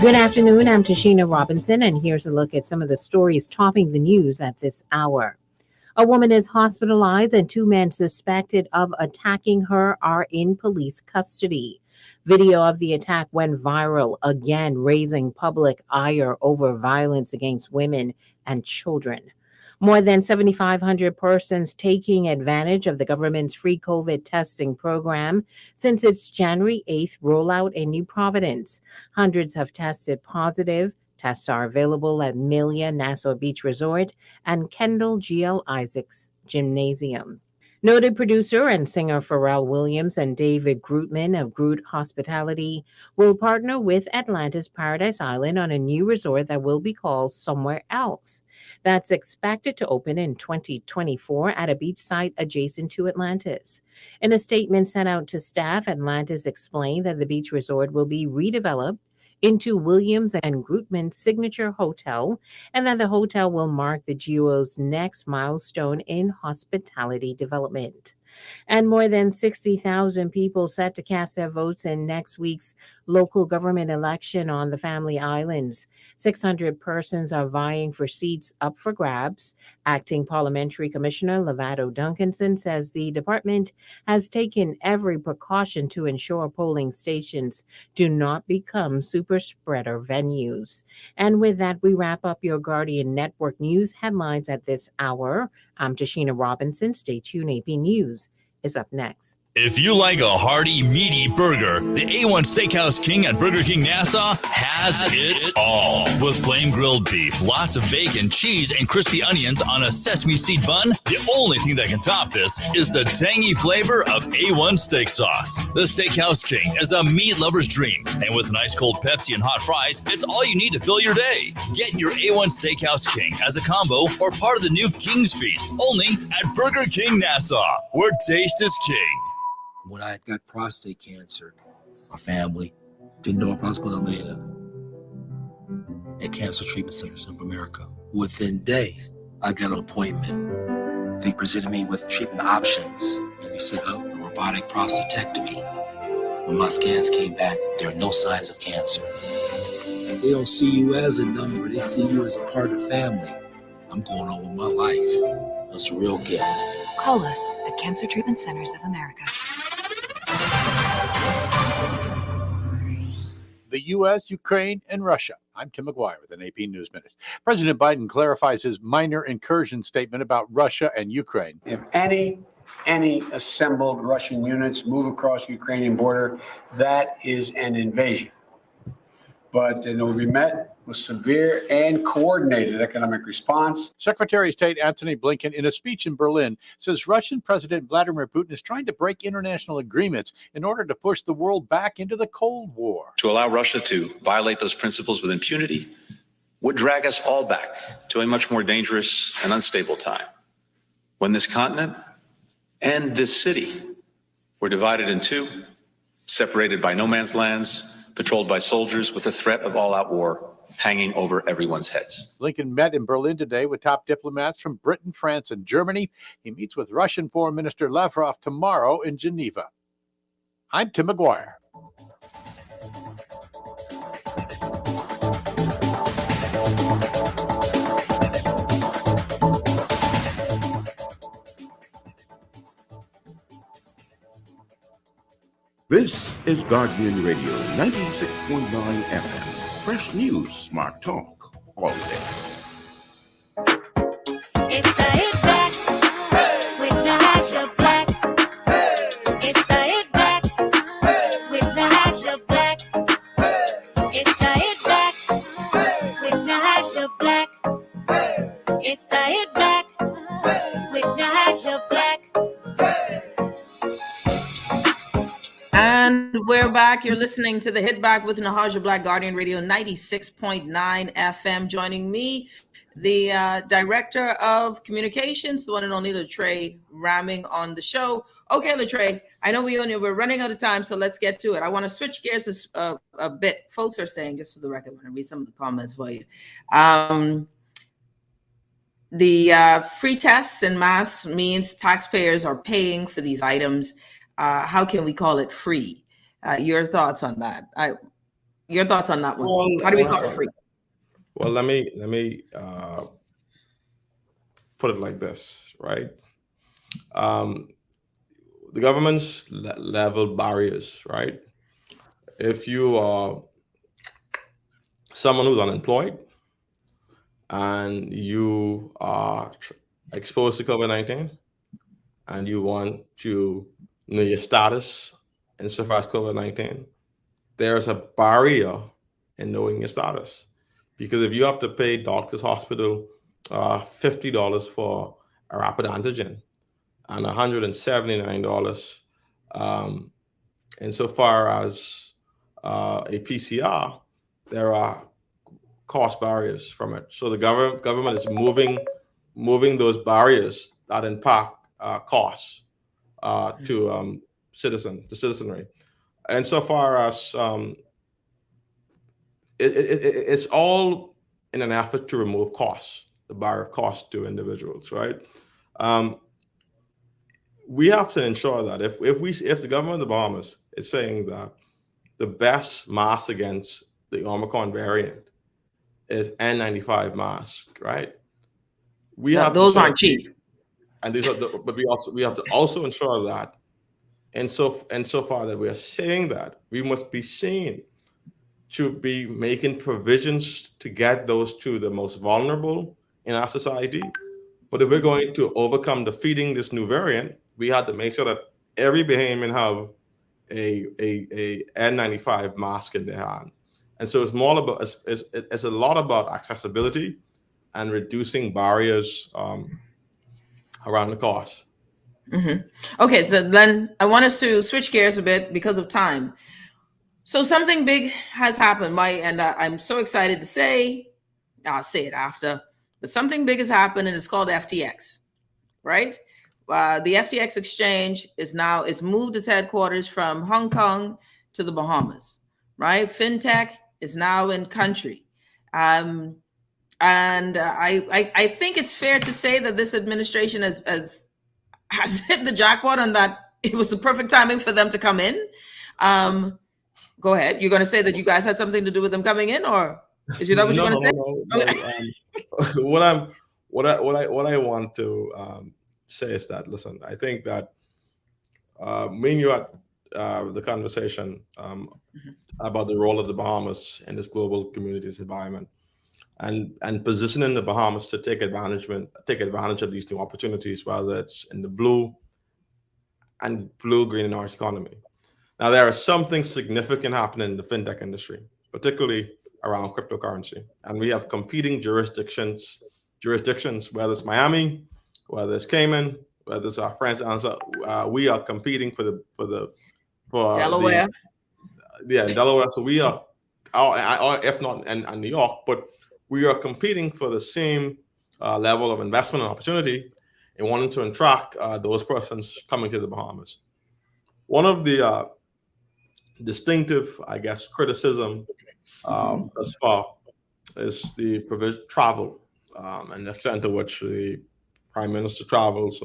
Good afternoon. I'm Tashina Robinson, and here's a look at some of the stories topping the news at this hour. A woman is hospitalized, and 2 men suspected of attacking her are in police custody. Video of the attack went viral, again raising public ire over violence against women and children. More than 7,500 persons taking advantage of the government's free COVID testing program since its January 8th rollout in New Providence. Hundreds have tested positive. Tests are available at Milia Nassau Beach Resort and Kendall G.L. Isaacs Gymnasium. Noted producer and singer Pharrell Williams and David Grootman of Groot Hospitality will partner with Atlantis Paradise Island on a new resort that will be called Somewhere Else. That's expected to open in 2024 at a beach site adjacent to Atlantis. In a statement sent out to staff, Atlantis explained that the beach resort will be redeveloped into Williams and Grootman's signature hotel, and that the hotel will mark the duo's next milestone in hospitality development. And more than 60,000 people set to cast their votes in next week's local government election on the Family Islands. 600 persons are vying for seats up for grabs. Acting Parliamentary Commissioner Lovato Duncanson says the department has taken every precaution to ensure polling stations do not become super spreader venues. And with that, we wrap up your Guardian Network news headlines at this hour. I'm Tashina Robinson. Stay tuned. AP News is up next. If you like a hearty, meaty burger, the A1 Steakhouse King at Burger King Nassau has it all. With flame-grilled beef, lots of bacon, cheese, and crispy onions on a sesame seed bun, the only thing that can top this is the tangy flavor of A1 steak sauce. The Steakhouse King is a meat lover's dream, and with an ice-cold Pepsi and hot fries, it's all you need to fill your day. Get your A1 Steakhouse King as a combo or part of the new King's Feast, only at Burger King Nassau, where taste is king. When I got prostate cancer, my family didn't know if I was going to live at Cancer Treatment Centers of America. Within days, I got an appointment. They presented me with treatment options, and they set up a robotic prostatectomy. When my scans came back, there are no signs of cancer. They don't see you as a number, they see you as a part of the family. I'm going on with my life. That's a real gift. Call us at Cancer Treatment Centers of America. The U.S., Ukraine, and Russia. I'm Tim McGuire with an AP News Minute. President Biden clarifies his minor incursion statement about Russia and Ukraine. If any assembled Russian units move across the Ukrainian border, that is an invasion. But it will be met with severe and coordinated economic response. Secretary of State Antony Blinken, in a speech in Berlin, says Russian President Vladimir Putin is trying to break international agreements in order to push the world back into the Cold War. To allow Russia to violate those principles with impunity would drag us all back to a much more dangerous and unstable time, when this continent and this city were divided in two, separated by no man's lands, patrolled by soldiers, with the threat of all-out war hanging over everyone's heads. Blinken met in Berlin today with top diplomats from Britain, France, and Germany. He meets with Russian Foreign Minister Lavrov tomorrow in Geneva. I'm Tim McGuire. This is Guardian Radio 96.9 FM. Fresh news, smart talk, all day. It's the Hit Back with Natasha Black. It's the Hit Back with Natasha Black. And we're back. You're listening to the Hit Back with Nahaja Black, Guardian Radio 96.9 FM. Joining me, the Director of Communications, the one and only Latrae Rahming on the show. Okay, Latrae, I know we're running out of time, so let's get to it. I want to switch gears a bit. Folks are saying, just for the record, I want to read some of the comments for you. The free tests and masks means taxpayers are paying for these items. How can we call it free? Your thoughts on that? Your thoughts on that one? Well, How do we call it free? Well, let me put it like this, right? The government's level barriers, right? If you are someone who's unemployed and you are exposed to COVID-19 and you want to know your status insofar as COVID-19, there's a barrier in knowing your status. Because if you have to pay doctor's hospital $50 for a rapid antigen and $179 insofar as a PCR, there are cost barriers from it. So the government is moving those barriers that impact costs to citizenry. And so far as it's all in an effort to remove costs, the barrier of cost to individuals, right? We have to ensure that if the government of the Bahamas is saying that the best mask against the Omicron variant is N95 mask, right? Those aren't cheap, and these are but we have to also ensure that insofar that we are saying that, we must be seen to be making provisions to get those to the most vulnerable in our society. But if we're going to overcome defeating this new variant, we have to make sure that every Bahamian have a N95 mask in their hand. And so it's more about it's a lot about accessibility and reducing barriers around the cost. Mm-hmm. Okay, then I want us to switch gears a bit because of time. So something big has happened, and I'm so excited to say, I'll say it after, but something big has happened, and it's called FTX, right? The FTX exchange is moved its headquarters from Hong Kong to the Bahamas, right? FinTech is now in country. And I think it's fair to say that this administration has hit the jackpot on that. It was the perfect timing for them to come in. Go ahead. You're going to say that you guys had something to do with them coming in, or is that what you're going to say? No. Okay. What I want to say is that, listen, I think that me and you had the conversation about the role of the Bahamas in this global communities environment, and positioning the Bahamas to take advantage of these new opportunities, whether it's in the blue, green, and orange economy. Now, there is something significant happening in the fintech industry, particularly around cryptocurrency. And we have competing jurisdictions, whether it's Miami, whether it's Cayman, whether it's our friends. We are competing for Delaware. Delaware. So we are, if not in New York, but we are competing for the same level of investment and opportunity and wanting to attract those persons coming to the Bahamas. One of the distinctive, I guess, criticism thus far is the travel and the extent to which the Prime Minister travels,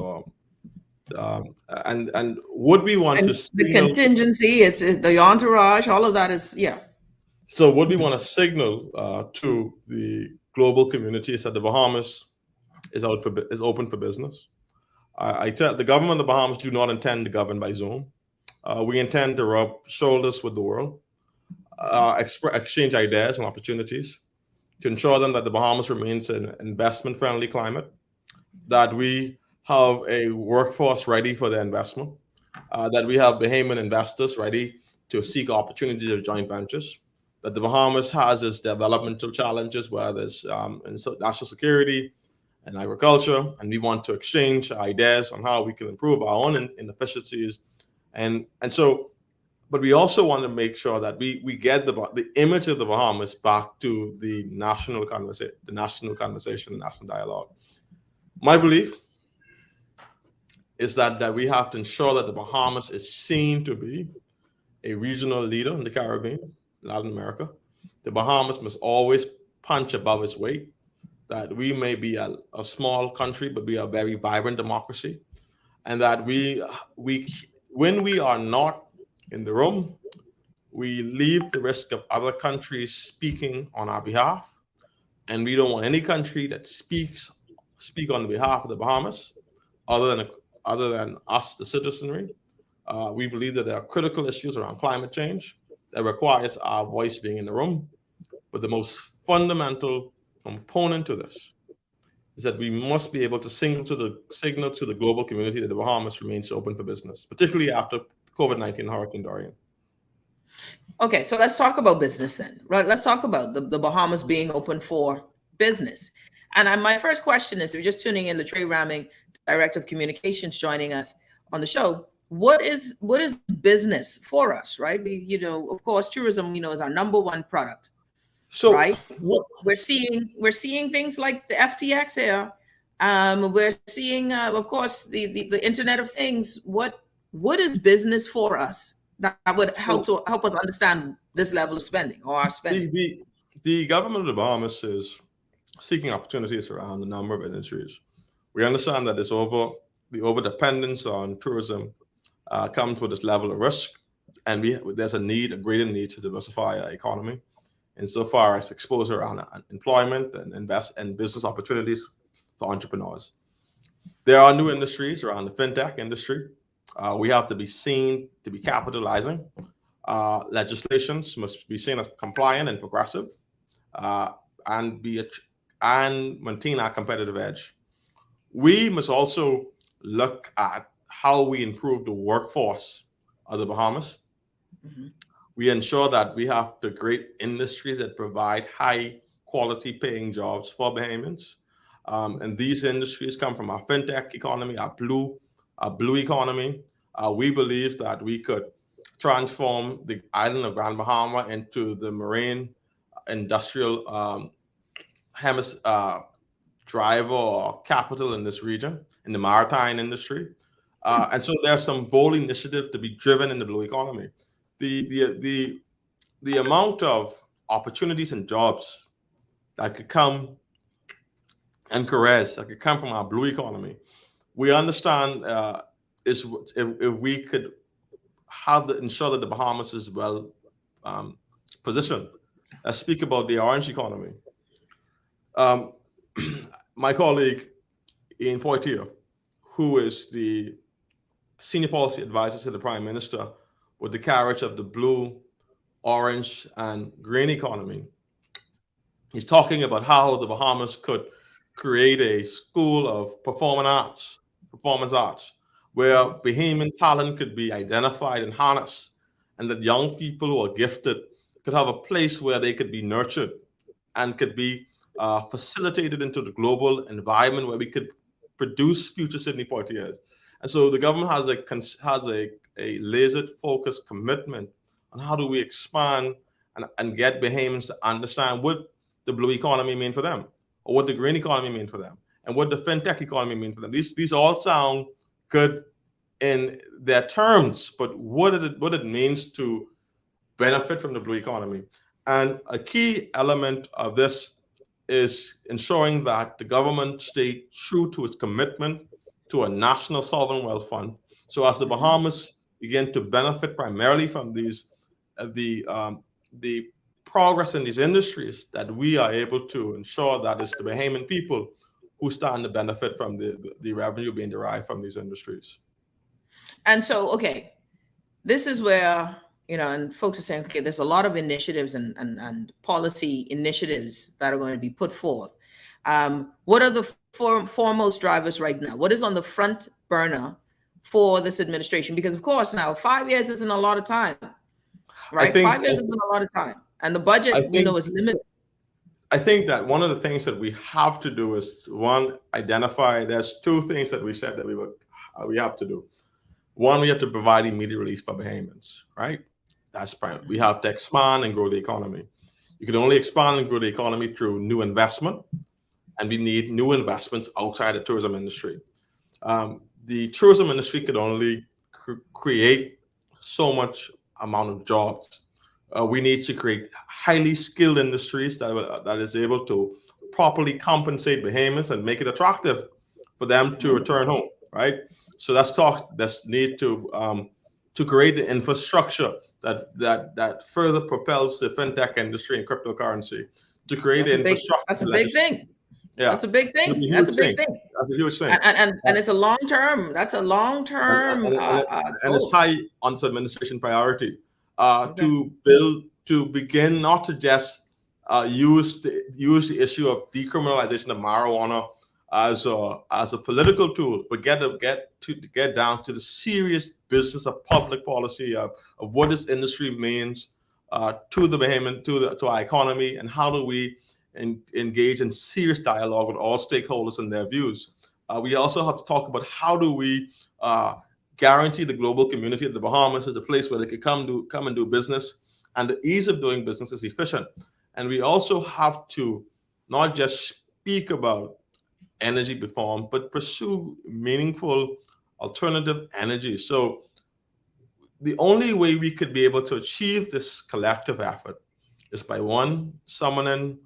and would we want to the contingency? It's the entourage. All of that is So would we want to signal to the global communities that the Bahamas is open for business? I tell the government of the Bahamas do not intend to govern by Zoom. We intend to rub shoulders with the world, exchange ideas and opportunities to ensure them that the Bahamas remains an investment-friendly climate, that we have a workforce ready for their investment, that we have Bahamian investors ready to seek opportunities of joint ventures, that the Bahamas has its developmental challenges, whether it's in national security and agriculture, and we want to exchange ideas on how we can improve our own inefficiencies. And so but we also want to make sure that we get the image of the Bahamas back to the national conversation, the national dialogue. My belief is that we have to ensure that the Bahamas is seen to be a regional leader in the Caribbean, Latin America. The Bahamas must always punch above its weight, that we may be a small country, but we are a very vibrant democracy. And that when we are not in the room, we leave the risk of other countries speaking on our behalf. And we don't want any country that speak on behalf of the Bahamas, other than us, the citizenry. We believe that there are critical issues around climate change that requires our voice being in the room. But the most fundamental component to this is that we must be able to signal to the global community that the Bahamas remains open for business, particularly after COVID-19 Hurricane Dorian. Okay, so let's talk about business then, right? Let's talk about the Bahamas being open for business. And my first question is, if you're just tuning in, Latrae Rahming, Director of Communications, joining us on the show. What is business for us, right? We, of course, tourism, is our number one product. So right, we're seeing things like the FTX here. We're seeing, of course, the Internet of Things. What is business for us that would help us understand this level of spending or our spending? The government of the Bahamas is seeking opportunities around a number of industries. We understand that the overdependence on tourism comes with this level of risk, and there's a greater need to diversify our economy insofar as exposure around employment and business opportunities for entrepreneurs. There are new industries around the fintech industry. We have to be seen to be capitalizing. Legislations must be seen as compliant and progressive, and maintain our competitive edge. We must also look at how we improve the workforce of the Bahamas. Mm-hmm. We ensure that we have the great industries that provide high quality paying jobs for Bahamians. And these industries come from our fintech economy, our blue economy. We believe that we could transform the island of Grand Bahama into the marine industrial driver or capital in this region, in the maritime industry. And so there's some bold initiative to be driven in the blue economy. The amount of opportunities and jobs that could come and careers that could come from our blue economy, we understand if we could ensure that the Bahamas is well positioned. Let's speak about the orange economy. My colleague Ian Poitier, who is the senior policy advisor to the Prime Minister with the carriage of the blue, orange, and green economy, he's talking about how the Bahamas could create a school of performance arts, where Bahamian talent could be identified and harnessed, and that young people who are gifted could have a place where they could be nurtured and could be facilitated into the global environment where we could produce future Sidney Poitiers. And so the government has a laser-focused commitment on how do we expand and get Bahamians to understand what the blue economy means for them, or what the green economy means for them, and what the fintech economy means for them. These all sound good in their terms, but what it means to benefit from the blue economy. And a key element of this is ensuring that the government stay true to its commitment to a national sovereign wealth fund. So as the Bahamas begin to benefit primarily from the progress in these industries, that we are able to ensure that it's the Bahamian people who stand to benefit from the revenue being derived from these industries. And so, okay, this is where, and folks are saying, okay, there's a lot of initiatives and policy initiatives that are going to be put forth. What are the foremost drivers right now? What is on the front burner for this administration? Because, of course, now 5 years isn't a lot of time, right? 5 years isn't a lot of time. And the budget, is limited. I think that one of the things that we have to do is, one, identify, there's two things that we said that we have to do. One, we have to provide immediate relief for Bahamians, right? That's prime. We have to expand and grow the economy. You can only expand and grow the economy through new investment, and we need new investments outside the tourism industry. The tourism industry could only create so much amount of jobs. We need to create highly skilled industries that is able to properly compensate Bahamians and make it attractive for them to return home, right? So that's need to create the infrastructure that further propels the fintech industry and cryptocurrency, to create the infrastructure. That's a big thing. Yeah, that's a big thing. That's a big thing. That's a huge thing. And it's a long term. That's a long term. And it's high on the administration priority to begin not to just use the issue of decriminalization of marijuana as a political tool, but get down to the serious business of public policy of what this industry means to the Bahamian, to our economy, and how do we engage in serious dialogue with all stakeholders and their views. We also have to talk about how do we guarantee the global community of the Bahamas is a place where they could come and do business, and the ease of doing business is efficient. And we also have to not just speak about energy reform, but pursue meaningful alternative energy. So the only way we could be able to achieve this collective effort is by summoning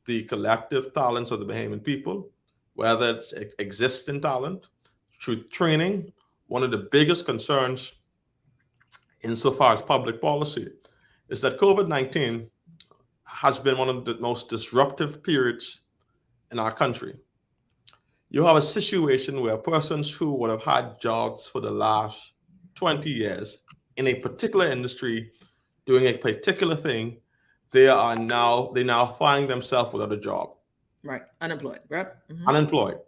the collective talents of the Bahamian people, whether it's existing talent, through training. One of the biggest concerns insofar as public policy is that COVID-19 has been one of the most disruptive periods in our country. You have a situation where persons who would have had jobs for the last 20 years in a particular industry doing a particular thing, they now find themselves without a job. Right. Unemployed, right? Mm-hmm. Unemployed.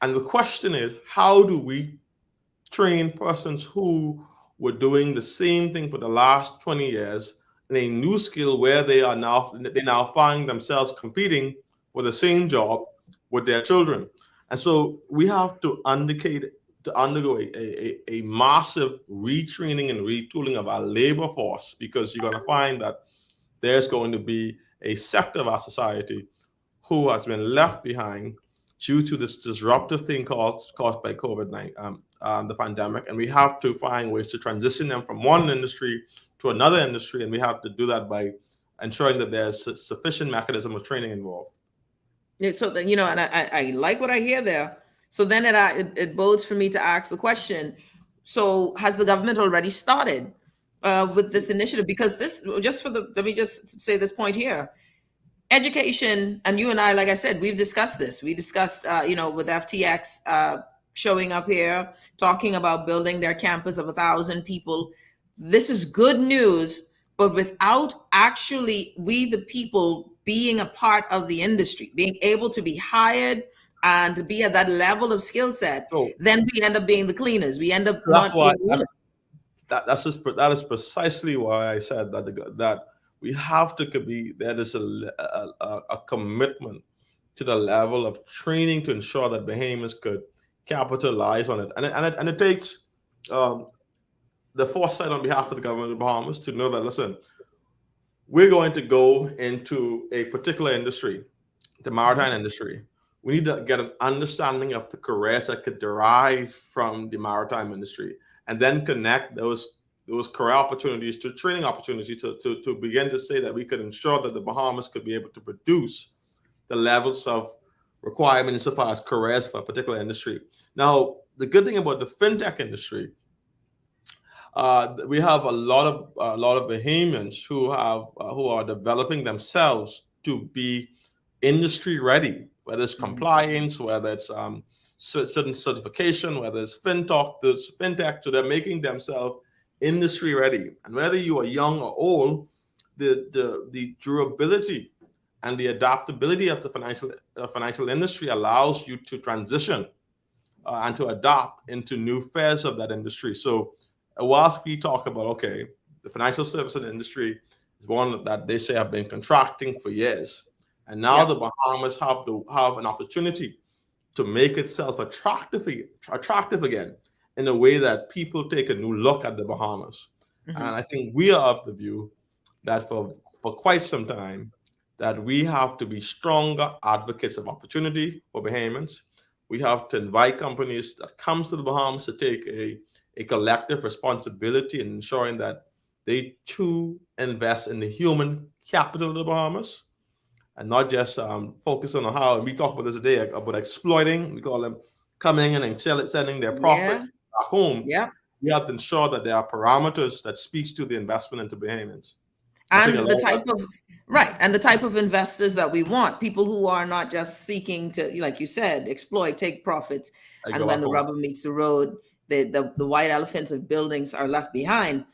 And the question is, how do we train persons who were doing the same thing for the last 20 years in a new skill where they now find themselves competing for the same job with their children? And so we have to undergo a massive retraining and retooling of our labor force, because you're going to find that there's going to be a sector of our society who has been left behind due to this disruptive thing caused by COVID-19, the pandemic. And we have to find ways to transition them from one industry to another industry. And we have to do that by ensuring that there's sufficient mechanism of training involved. Yeah, so then, and I like what I hear there. So then it bodes for me to ask the question, so has the government already started with this initiative? Because let me just say this point here. Education, and you and I, like I said, we've discussed this. We discussed, with FTX showing up here, talking about building their campus of 1,000 people. This is good news, but without actually we, the people, being a part of the industry, being able to be hired and to be at that level of skill set, then we end up being the cleaners. We end up that is precisely why I said that we have to be, there is a commitment to the level of training to ensure that Bahamians could capitalize on it. And it takes the foresight on behalf of the government of the Bahamas to know that, listen, we're going to go into a particular industry, the maritime industry. We need to get an understanding of the careers that could derive from the maritime industry, and then connect those career opportunities to training opportunities to begin to say that we could ensure that the Bahamas could be able to produce the levels of requirements so far as careers for a particular industry. Now, the good thing about the fintech industry, we have a lot of Bahamians who are developing themselves to be industry ready, whether it's compliance, whether it's certain certification, whether it's fintech, so they're making themselves industry ready. And whether you are young or old, the durability and the adaptability of the financial industry allows you to transition and to adapt into new phases of that industry. So whilst we talk about, the financial services industry is one that they say have been contracting for years, and now the Bahamas have an opportunity to make itself attractive again in a way that people take a new look at the Bahamas. And I think we are of the view that for quite some time, that we have to be stronger advocates of opportunity for Bahamians. We have to invite companies that comes to the Bahamas to take a collective responsibility in ensuring that they too invest in the human capital of the Bahamas, and not just focusing on how, and we talked about this today, about exploiting. We call them coming in and sending their profits back home. Yeah. We have to ensure that there are parameters that speaks to the investment into Bahamians. And the type of and the type of investors that we want, people who are not just seeking to, like you said, exploit, take profits, and when the rubber meets the road, the white elephants of buildings are left behind.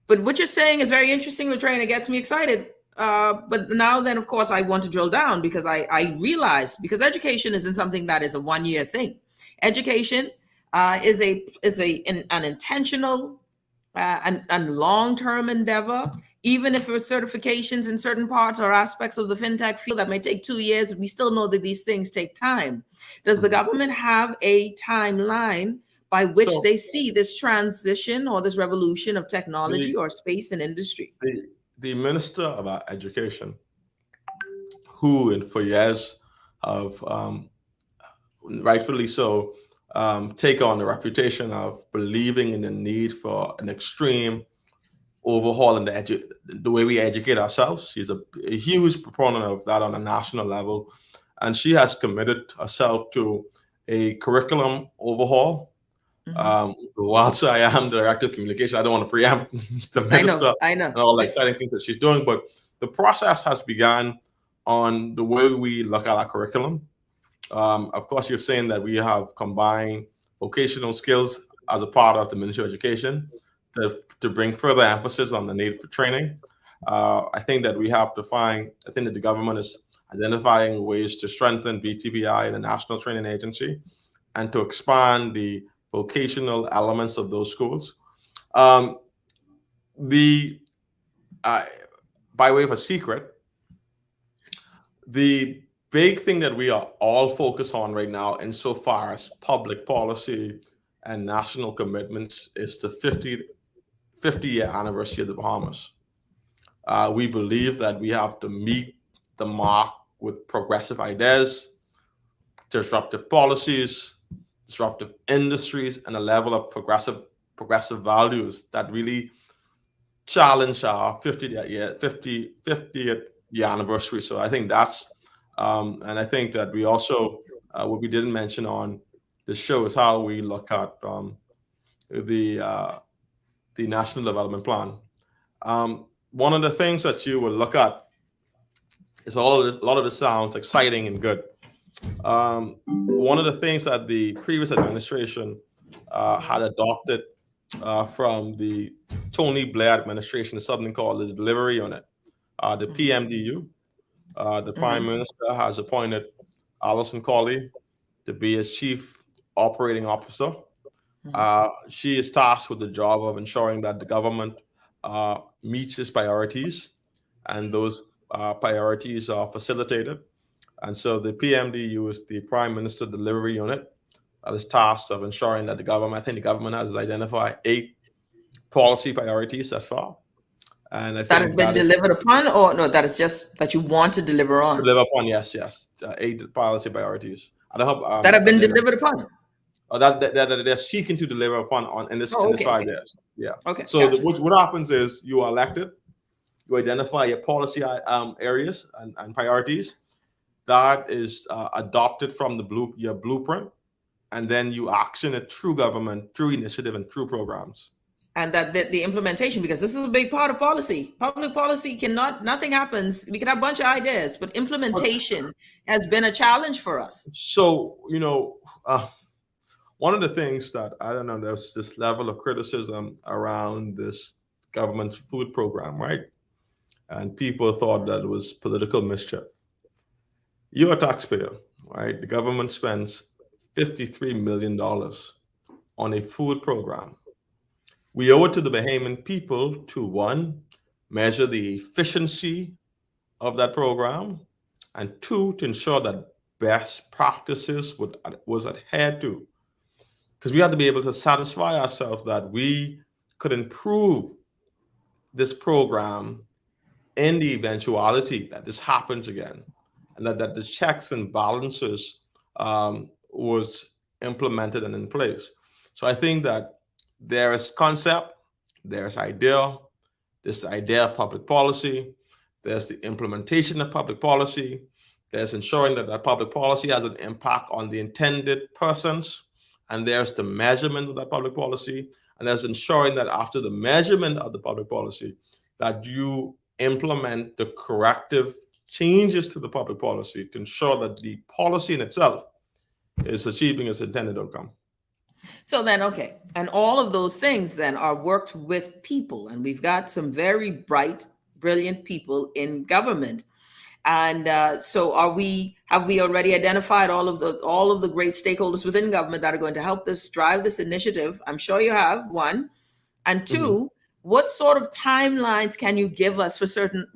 But what you're saying is very interesting, Latrae, and it gets me excited. But now then, of course, I want to drill down, because I realize, because education isn't something that is a one-year thing. Education is an intentional and long-term endeavor. Even if it's certifications in certain parts or aspects of the fintech field that may take 2 years, we still know that these things take time. Does the government have a timeline by which they see this transition or this revolution of technology or space and industry? The Minister of Education, who for years have rightfully so take on the reputation of believing in the need for an extreme overhaul in the way we educate ourselves. She's a huge proponent of that on a national level, and she has committed herself to a curriculum overhaul. Whilst I am the Director of Communications, I don't want to preempt the minister I know. and all the exciting things that she's doing, but the process has begun on the way we look at our curriculum. Of course, you're saying that we have combined vocational skills as a part of the Ministry of Education to bring further emphasis on the need for training. I think that we have to I think that the government is identifying ways to strengthen BTVI, the National Training Agency, and to expand the vocational elements of those schools. By way of a secret, the big thing that we are all focused on right now, insofar as public policy and national commitments, is the 50-year anniversary of the Bahamas. We believe that we have to meet the mark with progressive ideas, disruptive policies, disruptive industries, and a level of progressive values that really challenge our 50th year anniversary. So I think that's, and I think that we also, what we didn't mention on the show is how we look at the National Development Plan. One of the things that you will look at is a lot of this sounds exciting and good. One of the things that the previous administration had adopted from the Tony Blair administration is something called the Delivery Unit, the PMDU. The Prime Minister has appointed Alison Colley to be his Chief Operating Officer. She is tasked with the job of ensuring that the government meets its priorities, and those priorities are facilitated. And so the PMDU is the Prime Minister Delivery Unit that is tasked of ensuring that the government has identified 8 policy priorities thus far. And I think that have been delivered upon, or no, that is just that you want to deliver on? Deliver upon, yes. 8 policy priorities. That have been delivered upon? That they're seeking to deliver upon in this 5 years. Yeah. Okay. So what happens is you are elected, you identify your policy areas and priorities. That is adopted from your blueprint, and then you action it through government, through initiative, and through programs. And that the implementation, because this is a big part of policy. Public policy nothing happens. We can have a bunch of ideas, but implementation has been a challenge for us. So, one of the things that, I don't know, there's this level of criticism around this government food program, right? And people thought that it was political mischief. You're a taxpayer, right? The government spends $53 million on a food program. We owe it to the Bahamian people to, 1, measure the efficiency of that program, and 2, to ensure that best practices was adhered to. Because we had to be able to satisfy ourselves that we could improve this program in the eventuality that this happens again, and that the checks and balances was implemented and in place. So I think that there is concept, there's idea, this idea of public policy, there's the implementation of public policy, there's ensuring that that public policy has an impact on the intended persons, and there's the measurement of that public policy, and there's ensuring that after the measurement of the public policy, that you implement the corrective changes to the public policy to ensure that the policy in itself is achieving its intended outcome. So then, okay, and all of those things then are worked with people, and we've got some very bright, brilliant people in government. And so have we already identified all of the great stakeholders within government that are going to help this drive this initiative? I'm sure you have, one. And two, what sort of timelines can you give us for certain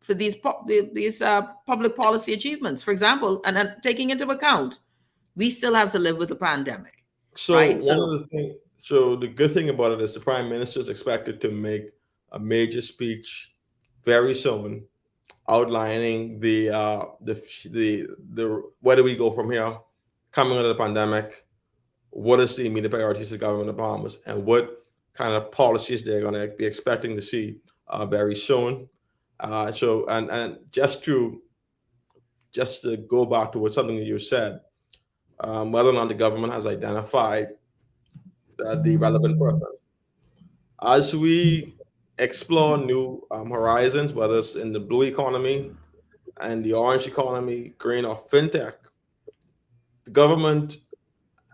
for these public policy achievements? For example, and then taking into account, we still have to live with the pandemic. So right? So the good thing about it is the Prime Minister is expected to make a major speech very soon, outlining the where do we go from here, coming out of the pandemic, what is the immediate priorities of the government of Bahamas, and what kind of policies they're going to be expecting to see very soon. So just to go back to something that you said, whether or not the government has identified the relevant person. As we explore new horizons, whether it's in the blue economy and the orange economy, green or fintech, the government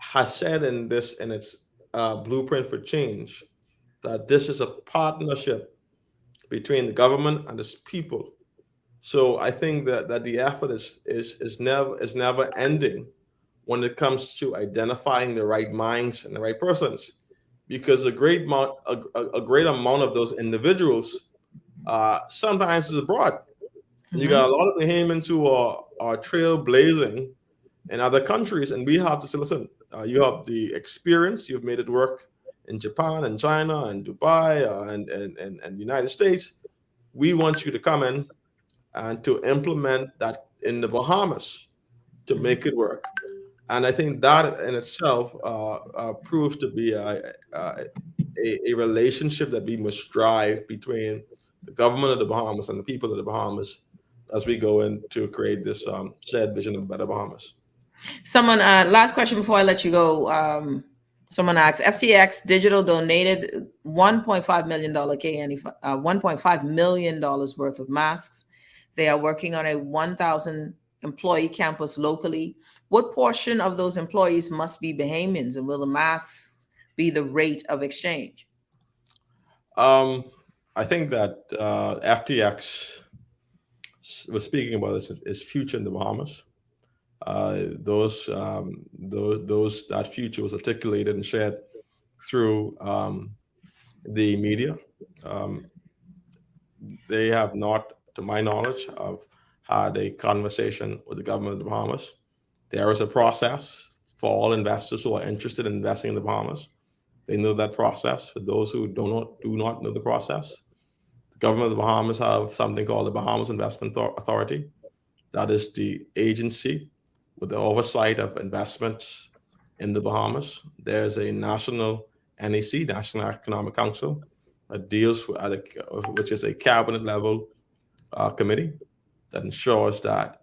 has said in its blueprint for change that this is a partnership between the government and its people. So I think that the effort is never ending when it comes to identifying the right minds and the right persons, because a great amount of those individuals sometimes is abroad. Mm-hmm. You got a lot of the Bahamians who are trailblazing in other countries, and we have to say, listen, you have the experience, you've made it work in Japan and China and Dubai and the United States. We want you to come in and to implement that in the Bahamas to make it work. And I think that in itself proves to be a relationship that we must drive between the government of the Bahamas and the people of the Bahamas as we go in to create this shared vision of a better Bahamas. Someone, last question before I let you go. Someone asks, FTX Digital donated $1.5 million $1.5 million worth of masks. They are working on a 1,000 employee campus locally. What portion of those employees must be Bahamians, and will the masks be the rate of exchange? I think that FTX was speaking about its future in the Bahamas. That future was articulated and shared through the media. They have not, to my knowledge, had a conversation with the government of the Bahamas. There is a process for all investors who are interested in investing in the Bahamas. They know that process. For those who do not know the process, the government of the Bahamas have something called the Bahamas Investment Authority. That is the agency with the oversight of investments in the Bahamas. There's a national NEC, National Economic Council, that deals with, which is a cabinet level committee that ensures that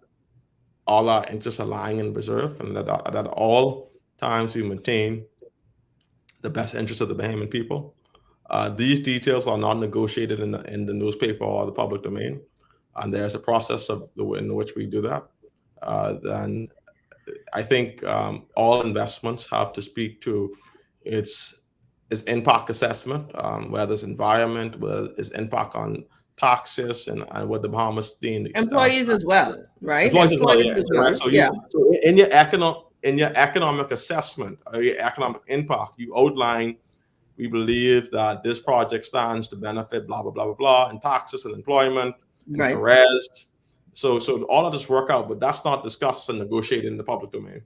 all our interests are lying in reserve, and that at all times we maintain the best interests of the Bahamian people. These details are not negotiated in the newspaper or the public domain, and there's a process in which we do that. Then I think all investments have to speak to its impact assessment, whether it's environment, whether it's impact on taxes, and what the Bahamas deem employees as well, right? Employees as well. So in your economic assessment or your economic impact, you outline, we believe that this project stands to benefit blah blah blah blah blah in taxes and employment and arrest. So all of this work out, but that's not discussed and negotiated in the public domain.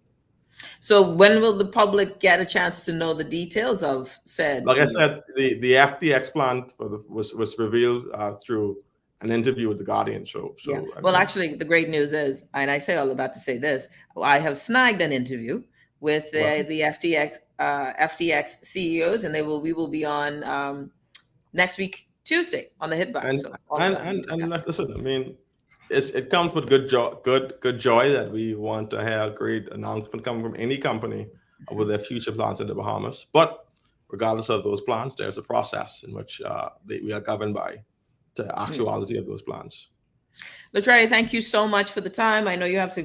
So when will the public get a chance to know the details of said? Like I said, the FTX plan was revealed through an interview with the Guardian show. So Yeah. Well, actually, the great news is, and I say all of that to say this: I have snagged an interview with the FTX CEOs, and we will be on next week Tuesday on the Hit Back. And listen, I mean, it comes with good joy that we want to hear a great announcement coming from any company with their future plans in the Bahamas. But regardless of those plans, there's a process in which we are governed by the actuality of those plans. Latrae, thank you so much for the time. I know you have to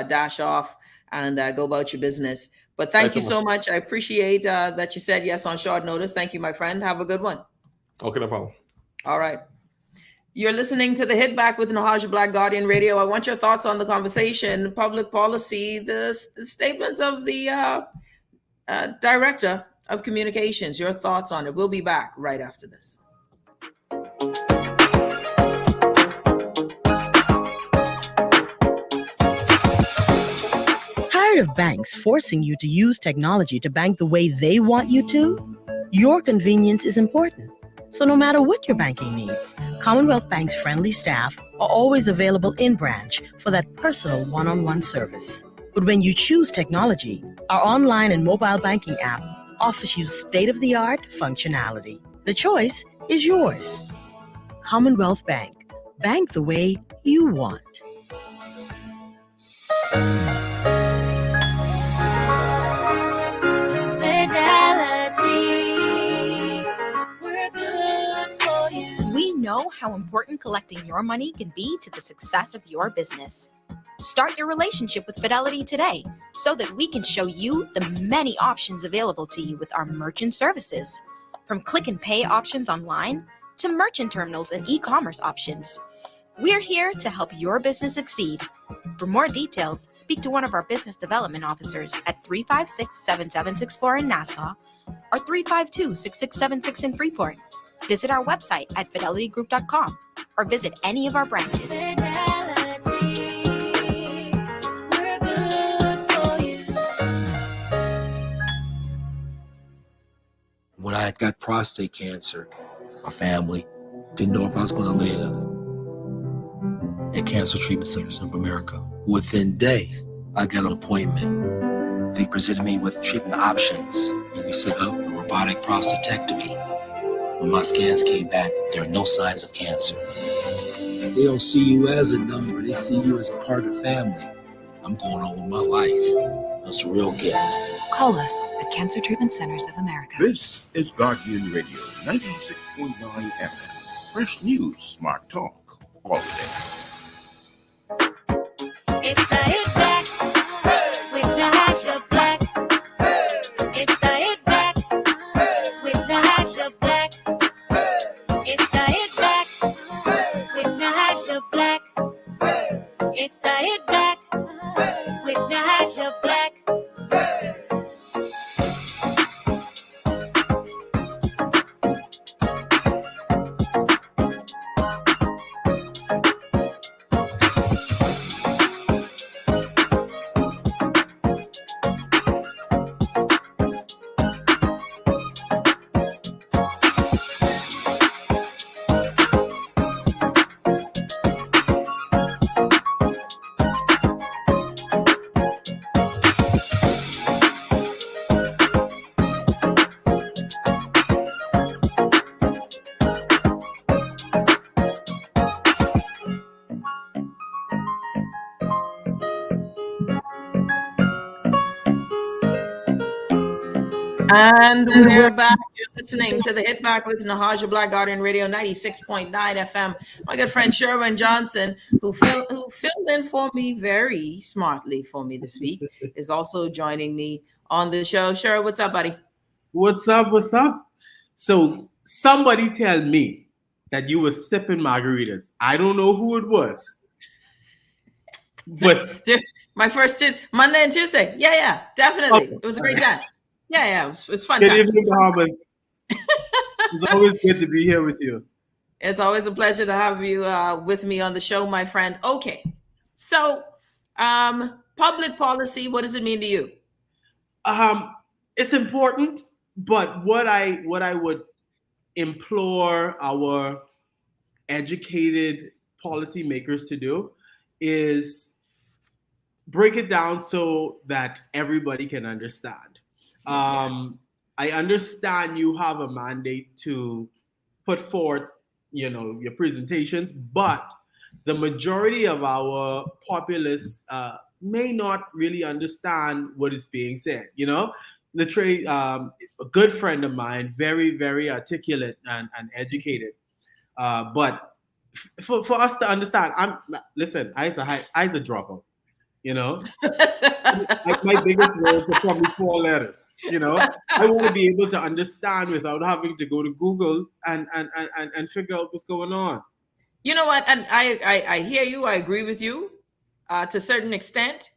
dash off and go about your business, but thank you so much. I appreciate that you said yes on short notice. Thank you, my friend. Have a good one. Okay, no problem. All right. You're listening to the Hit Back with Nahaja Black, Guardian Radio. I want your thoughts on the conversation, public policy, the statements of the Director of Communications. Your thoughts on it. We'll be back right after this. Tired of banks forcing you to use technology to bank the way they want you to? Your convenience is important. So no matter what your banking needs, Commonwealth Bank's friendly staff are always available in branch for that personal one-on-one service. But when you choose technology, our online and mobile banking app offers you state-of-the-art functionality. The choice is yours. Commonwealth Bank. Bank the way you want. We know how important collecting your money can be to the success of your business. Start your relationship with Fidelity today so that we can show you the many options available to you with our merchant services. From click and pay options online to merchant terminals and e-commerce options. We're here to help your business succeed. For more details, speak to one of our business development officers at 356-7764 in Nassau or 352-6676 in Freeport. Visit our website at fidelitygroup.com or visit any of our branches. When I got prostate cancer, my family didn't know if I was going to live. At Cancer Treatment Centers of America, within days, I got an appointment. They presented me with treatment options, and we set up a robotic prostatectomy. When my scans came back, there are no signs of cancer. They don't see you as a number, they see you as a part of the family. I'm going on with my life. That's a real gift. Call us at Cancer Treatment Centers of America. This is Guardian Radio 96.9 FM. Fresh news, smart talk, all day. It's the Hit Back with Nahaja Black. It's the Hit Back with Nahaja Black. It's the Hit Back with Nahaja Black. It's the Hit Back with Nahaja Black. And we're back. You're listening to the Hit Back with Nahaja Black, Guardian Radio 96.9 FM. My good friend Sherwin Johnson, who filled in for me very smartly for me this week, is also joining me on the show. Sherwin, what's up, buddy? What's up? What's up? So somebody tell me that you were sipping margaritas. I don't know who it was. But my first Monday and Tuesday. Yeah, definitely. It was a great time. Yeah, it was fun. Good evening, Bahamas. It's always good to be here with you. It's always a pleasure to have you with me on the show, my friend. Okay, so public policy, what does it mean to you? It's important, but what I would implore our educated policymakers to do is break it down so that everybody can understand. I understand you have a mandate to put forth, your presentations, but the majority of our populace may not really understand what is being said. Latrae, a good friend of mine, very, very articulate and educated. But for us to understand, listen. I was a dropout. My biggest words are probably 4 letters. I want to be able to understand without having to go to Google and figure out what's going on. You know what? And I hear you. I agree with you to a certain extent.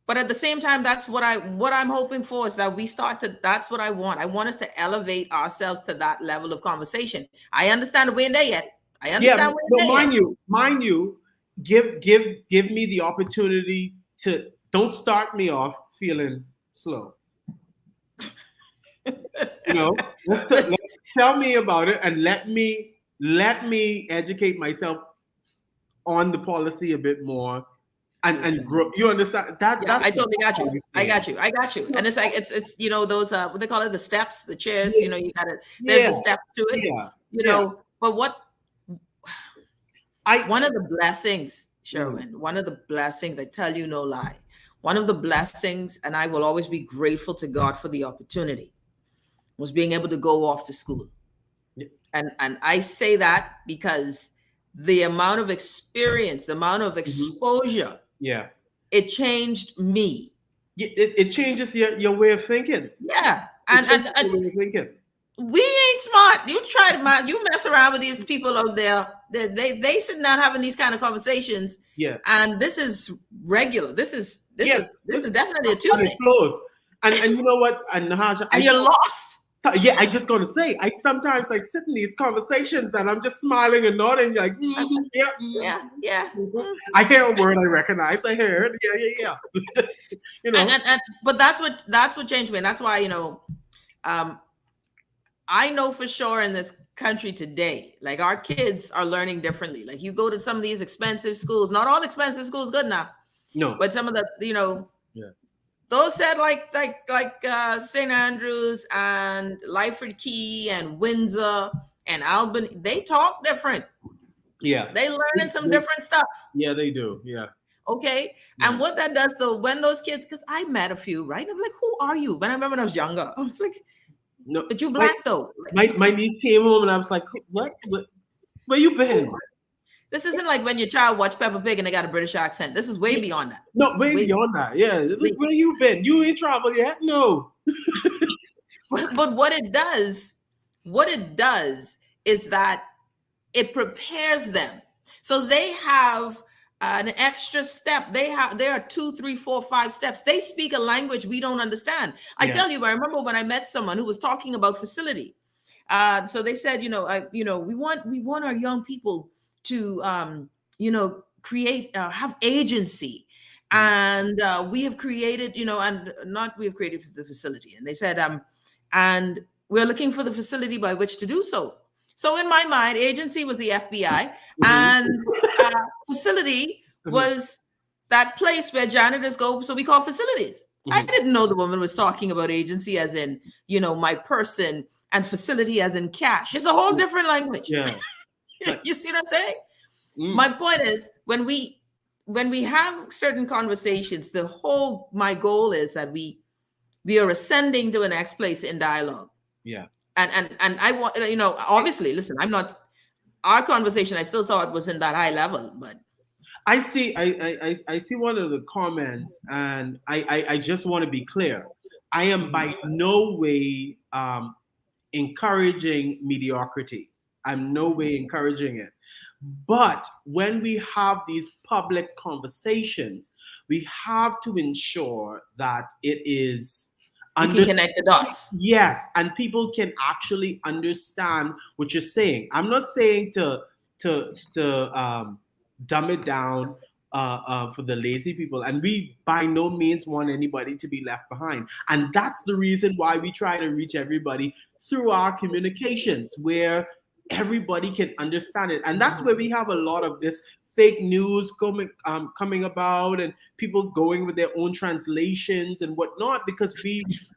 But at the same time, that's what I'm hoping for is that we start to. That's what I want. I want us to elevate ourselves to that level of conversation. I understand we ain't there yet. I understand we ain't there yet. Mind you, give me the opportunity to. Don't start me off feeling slow. Let's tell me about it and let me educate myself on the policy a bit more and grow. You understand that? Yeah, I totally got you. I got you. And it's like it's those what they call it, the steps, the chairs. You got it. There's the steps to it. But one of the blessings, Sherwin, one of the blessings, I tell you no lie, one of the blessings, and I will always be grateful to God for the opportunity, was being able to go off to school. And I say that because the amount of experience, the amount of exposure, it changed me. It changes your way of thinking. Yeah. And we ain't smart. You try to you mess around with these people out there. They sitting down having these kind of conversations. Yeah. And this is regular. This is definitely a Tuesday. And it flows. And you know what? And Nahaja, you're lost. Yeah, I just gonna say, I sometimes sit in these conversations and I'm just smiling and nodding, like, yeah. I hear a word I recognize. I hear it. Yeah. But that's what changed me, and that's why I know for sure in this country today, like our kids are learning differently. Like you go to some of these expensive schools. Not all expensive schools good now. No, but some of the those said like St. Andrews and Lyford Key and Windsor and Albany, they talk different. Yeah. They learning some different stuff. Yeah, they do. Yeah. Okay. Yeah. And what that does though, when those kids, because I met a few, right? I'm like, who are you? When I remember when I was younger, I was like, no, but you black though. My niece came home and I was like, what? Where you been? This isn't like when your child watched Peppa Pig and they got a British accent. This is way beyond that. No, way beyond that. Yeah. Where you been? You ain't traveled yet? No. but what it does is that it prepares them. So they have an extra step. There are 2, 3, 4, 5 steps. They speak a language we don't understand. I tell you, I remember when I met someone who was talking about facility. So they said, we want our young people to create have agency, and we have created we have created the facility, and they said and we're looking for the facility by which to do so. So in my mind, agency was the FBI, and facility was that place where janitors go, so we call facilities. I didn't know the woman was talking about agency as in my person and facility as in cash. It's a whole different language. You see what I'm saying? My point is, when we have certain conversations, my goal is that we are ascending to the next place in dialogue. Yeah. And I want, obviously, listen, our conversation I still thought was in that high level, but I see one of the comments, and I just want to be clear. I am by no way encouraging mediocrity. I'm no way encouraging it. But when we have these public conversations, we have to ensure that it is you can connect the dots. Yes, and people can actually understand what you're saying. I'm not saying to dumb it down for the lazy people, and we by no means want anybody to be left behind. And that's the reason why we try to reach everybody through our communications, where everybody can understand it. And that's where we have a lot of this fake news coming about, and people going with their own translations and whatnot, because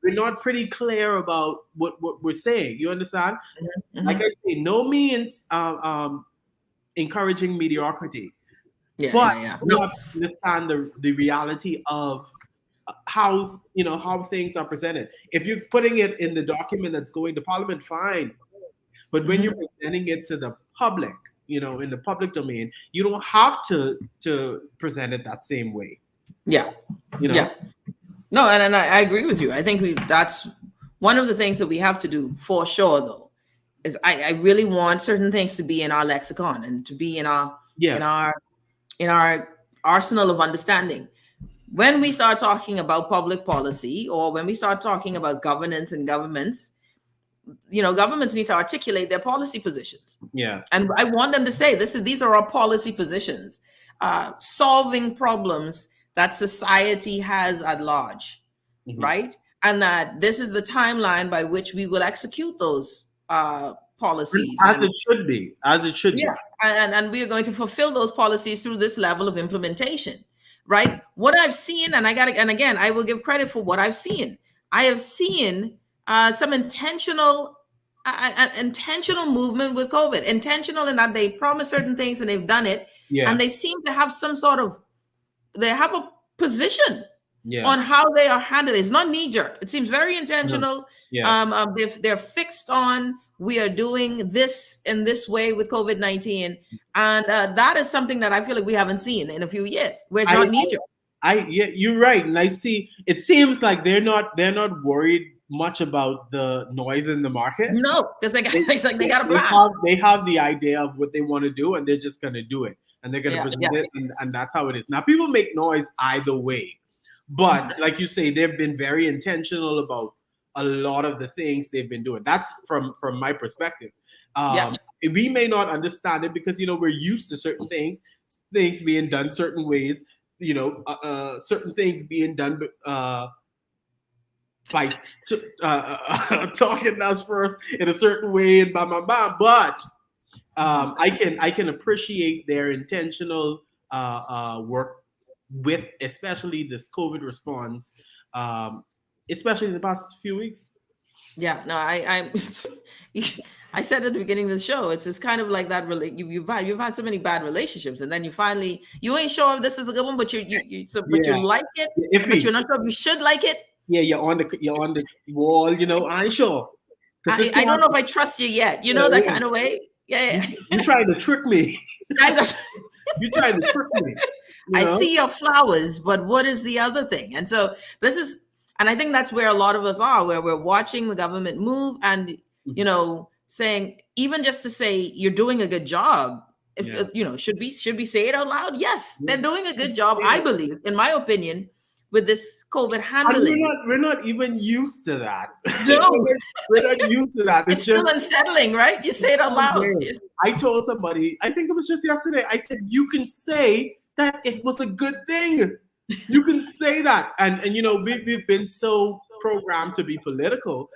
we're not pretty clear about what we're saying. You understand? Like I say, no means encouraging mediocrity. But we have to understand the reality of how things are presented. If you're putting it in the document that's going to Parliament, fine. But when you're presenting it to the public, in the public domain, you don't have to present it that same way. Yeah. No, and I agree with you. I think that's one of the things that we have to do for sure, though, is I really want certain things to be in our lexicon and to be in our arsenal of understanding. When we start talking about public policy, or when we start talking about governance and governments, governments need to articulate their policy positions. Yeah. And I want them to say, these are our policy positions, solving problems that society has at large, right? And that this is the timeline by which we will execute those policies. As it should be. Yeah. And we are going to fulfill those policies through this level of implementation, right? What I've seen, and again, I will give credit for what I've seen. I have seen some intentional movement with COVID, intentional in that they promise certain things and they've done it. Yeah. And they seem to have they have a position Yeah. on how they are handled. It's not knee jerk. It seems very intentional. Yeah. They're fixed on, we are doing this in this way with COVID-19. And that is something that I feel like we haven't seen in a few years, where it's not knee jerk. Yeah, you're right. And I see, it seems like they're not worried much about the noise in the market. No, because they got a plan. They have the idea of what they want to do, and they're just going to do it. And they're going to present it, and that's how it is. Now, people make noise either way. But like you say, they've been very intentional about a lot of the things they've been doing. That's from my perspective. We may not understand it because, we're used to certain things being done certain ways, certain things being done by talking to us first in a certain way and blah, blah, blah. But I can appreciate their intentional work with especially this COVID response, especially in the past few weeks. Yeah, no, I said at the beginning of the show, it's just kind of like that. You've had so many bad relationships, and then you ain't sure if this is a good one, but you like it, but you're not sure if you should like it. Yeah, you're on the wall. I ain't sure. I don't know if I trust you yet. That kind of way. Yeah. You're trying to trick me. You're trying to trick me. I see your flowers, but what is the other thing? And so and I think that's where a lot of us are, where we're watching the government move and, saying, even just to say you're doing a good job, should we say it out loud? Yes, they're doing a good job, I believe, in my opinion, with this COVID handling. We're not even used to that. No, we're not used to that. It's still unsettling, right? You say it out loud. I told somebody, I think it was just yesterday, I said, you can say that it was a good thing. You can say that. And we've been so programmed to be political.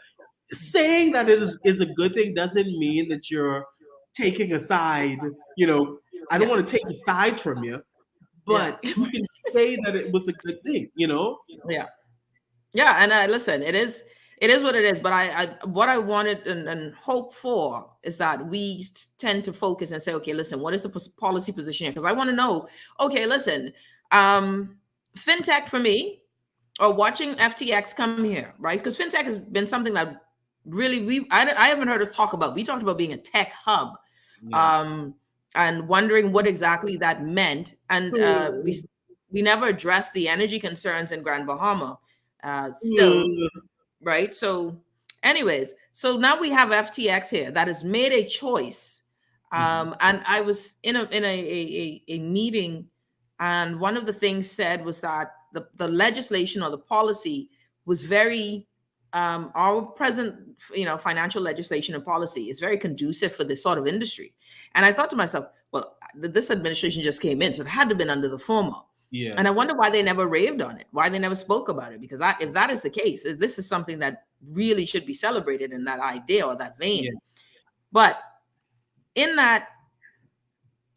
Saying that it is a good thing doesn't mean that you're taking a side. I don't want to take a side from you, but you can say that it was a good thing, Yeah. And listen, it is what it is. But what I wanted and hope for is that we tend to focus and say, okay, listen, what is the policy position here? Because I want to know, okay, listen, fintech for me, or watching FTX come here, right? Because fintech has been something that really I haven't heard us talk about. We talked about being a tech hub, and wondering what exactly that meant. And we never addressed the energy concerns in Grand Bahama still, right? So anyways, so now we have FTX here that has made a choice. And I was in a meeting, and one of the things said was that the legislation or the policy was very our present financial legislation and policy is very conducive for this sort of industry. And I thought to myself, well, this administration just came in, so it had to have been under the former. Yeah. And I wonder why they never raved on it, why they never spoke about it. Because if that is the case, this is something that really should be celebrated in that idea or that vein. Yeah. But in that,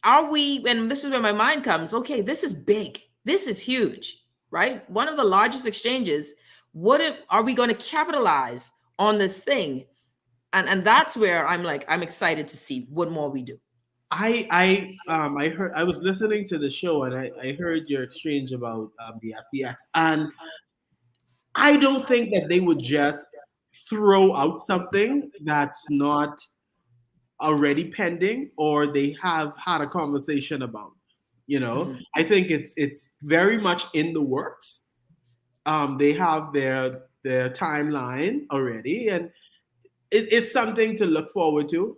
are we, and this is where my mind comes, okay, this is big. This is huge, right? One of the largest exchanges. Are we going to capitalize on this thing? And that's where I'm excited to see what more we do. I heard, I was listening to the show and I heard your exchange about the FTX, and I don't think that they would just throw out something that's not already pending or they have had a conversation about. I think it's very much in the works. They have their timeline already, and it's something to look forward to,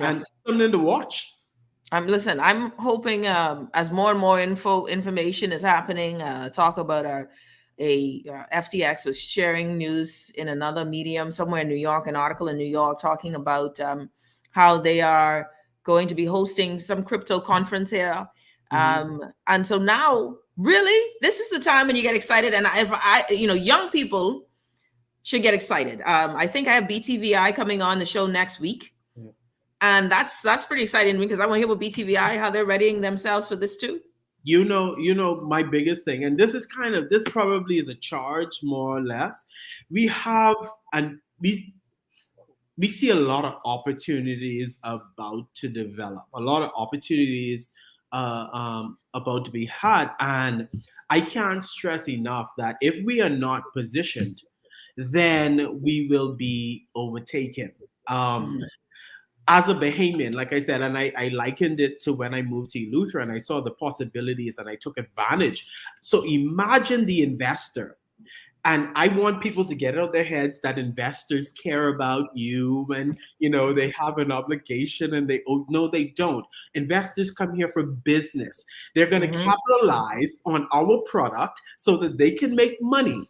and something to watch. Listen, I'm hoping as more and more information is happening, talk about FTX was sharing news in another medium somewhere in New York, an article in New York talking about how they are going to be hosting some crypto conference here. And so now, really, this is the time when you get excited. And young people should get excited. I think I have BTVI coming on the show next week. And that's pretty exciting to me because I want to hear what BTVI, how they're readying themselves for this too. My biggest thing, and this probably is a charge more or less. We see a lot of opportunities about to develop, a lot of opportunities about to be had. And I can't stress enough that if we are not positioned, then we will be overtaken. As a Bahamian, like I said, and I likened it to when I moved to Luther and I saw the possibilities and I took advantage. So imagine the investor. And I want people to get out of their heads that investors care about you and, they have an obligation and no, they don't. Investors come here for business. They're going to capitalize on our product so that they can make money.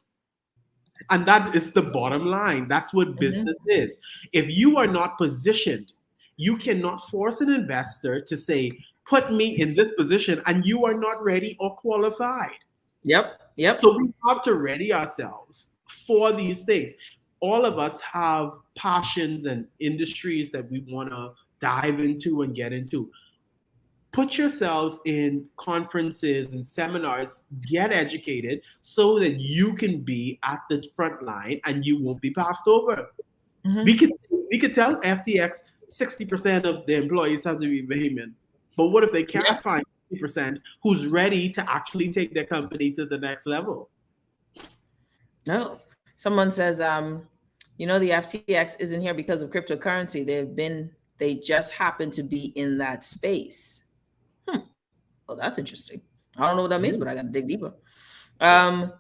And that is the bottom line. That's what business is. If you are not positioned, you cannot force an investor to say, put me in this position, and you are not ready or qualified. Yep. So we have to ready ourselves for these things. All of us have passions and industries that we want to dive into and get into. Put yourselves in conferences and seminars, get educated so that you can be at the front line and you won't be passed over. We could tell FTX 60% of the employees have to be Bahamian. But what if they can't find 50% who's ready to actually take their company to the next level? No. Someone says, the FTX isn't here because of cryptocurrency. They just happen to be in that space. Well, that's interesting. I don't know what that means, but I got to dig deeper. Of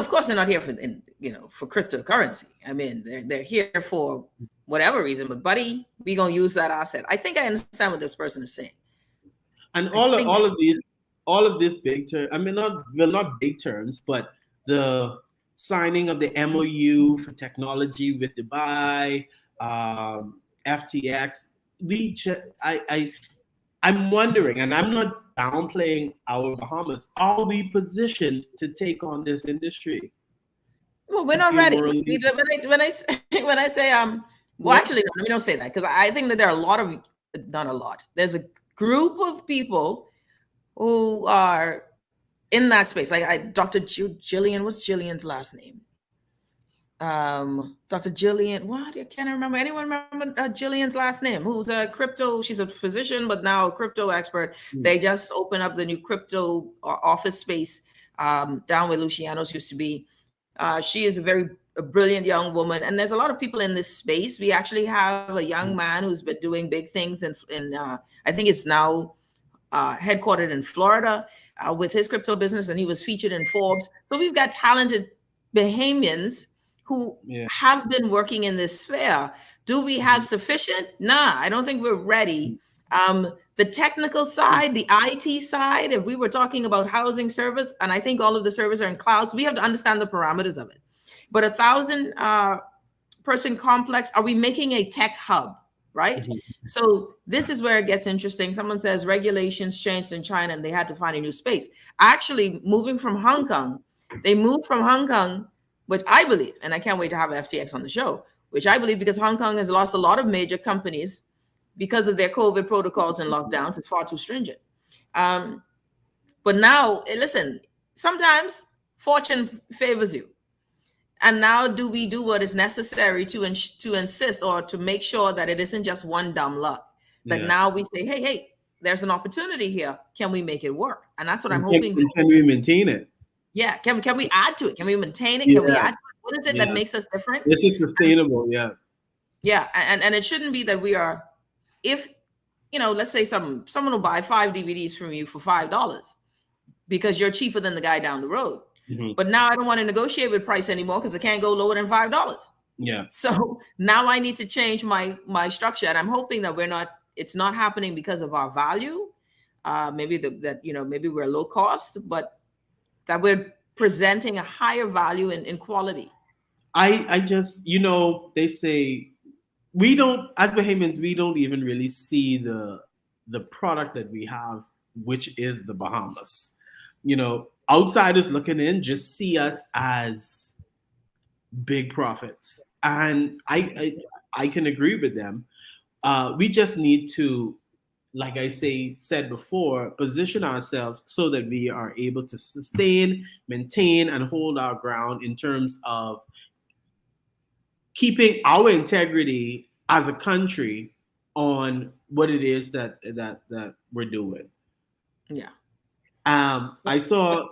course they're not here for cryptocurrency. I mean, they're here for whatever reason, but buddy, we gonna use that asset. I think I understand what this person is saying. And all of these big terms, not big terms, but the signing of the MOU for technology with Dubai, FTX. I'm wondering, and I'm not downplaying our Bahamas, are we positioned to take on this industry? Well, we're not ready. When I say actually, no, let me don't say that, because I think that there are there's a group of people who are in that space. Like Dr. Jillian, what's Jillian's last name? Dr. Jillian, what? I can't remember. Anyone remember Jillian's last name? Who's a crypto? She's a physician, but now a crypto expert. They just opened up the new crypto office space down where Luciano's used to be. She is a brilliant young woman, and there's a lot of people in this space. We actually have a young man who's been doing big things, and I think it's now headquartered in Florida with his crypto business, and he was featured in Forbes. So we've got talented Bahamians who have been working in this sphere. Do we have sufficient? Nah, I don't think we're ready. The technical side, the IT side, if we were talking about housing service, and I think all of the servers are in clouds, we have to understand the parameters of it. But 1,000 person complex, are we making a tech hub? right? So this is where it gets interesting. Someone says regulations changed in China and they had to find a new space. Actually, moving from Hong Kong, they moved from Hong Kong, which I believe, and I can't wait to have FTX on the show, which I believe because Hong Kong has lost a lot of major companies because of their COVID protocols and lockdowns. It's far too stringent. But now, listen, sometimes fortune favors you. And now do we do what is necessary to insist or to make sure that it isn't just one dumb luck? That now we say, hey, there's an opportunity here. Can we make it work? And that's what I'm hoping for. Can we maintain it? Yeah. Can we add to it? Can we maintain it? Can we add to it? What is it that makes us different? This is sustainable. Yeah. Yeah. And it shouldn't be that we are, if, let's say someone will buy 5 DVDs from you for $5 because you're cheaper than the guy down the road. But now I don't want to negotiate with price anymore because I can't go lower than $5. Yeah. So now I need to change my structure, and I'm hoping that it's not happening because of our value. Maybe maybe we're low cost, but that we're presenting a higher value in quality. I just, they say we don't, as Bahamians, we don't even really see the product that we have, which is the Bahamas. Outsiders looking in just see us as big profits. And I can agree with them. We just need to, like I said before, position ourselves so that we are able to sustain, maintain, and hold our ground in terms of keeping our integrity as a country on what it is that we're doing. Yeah. I saw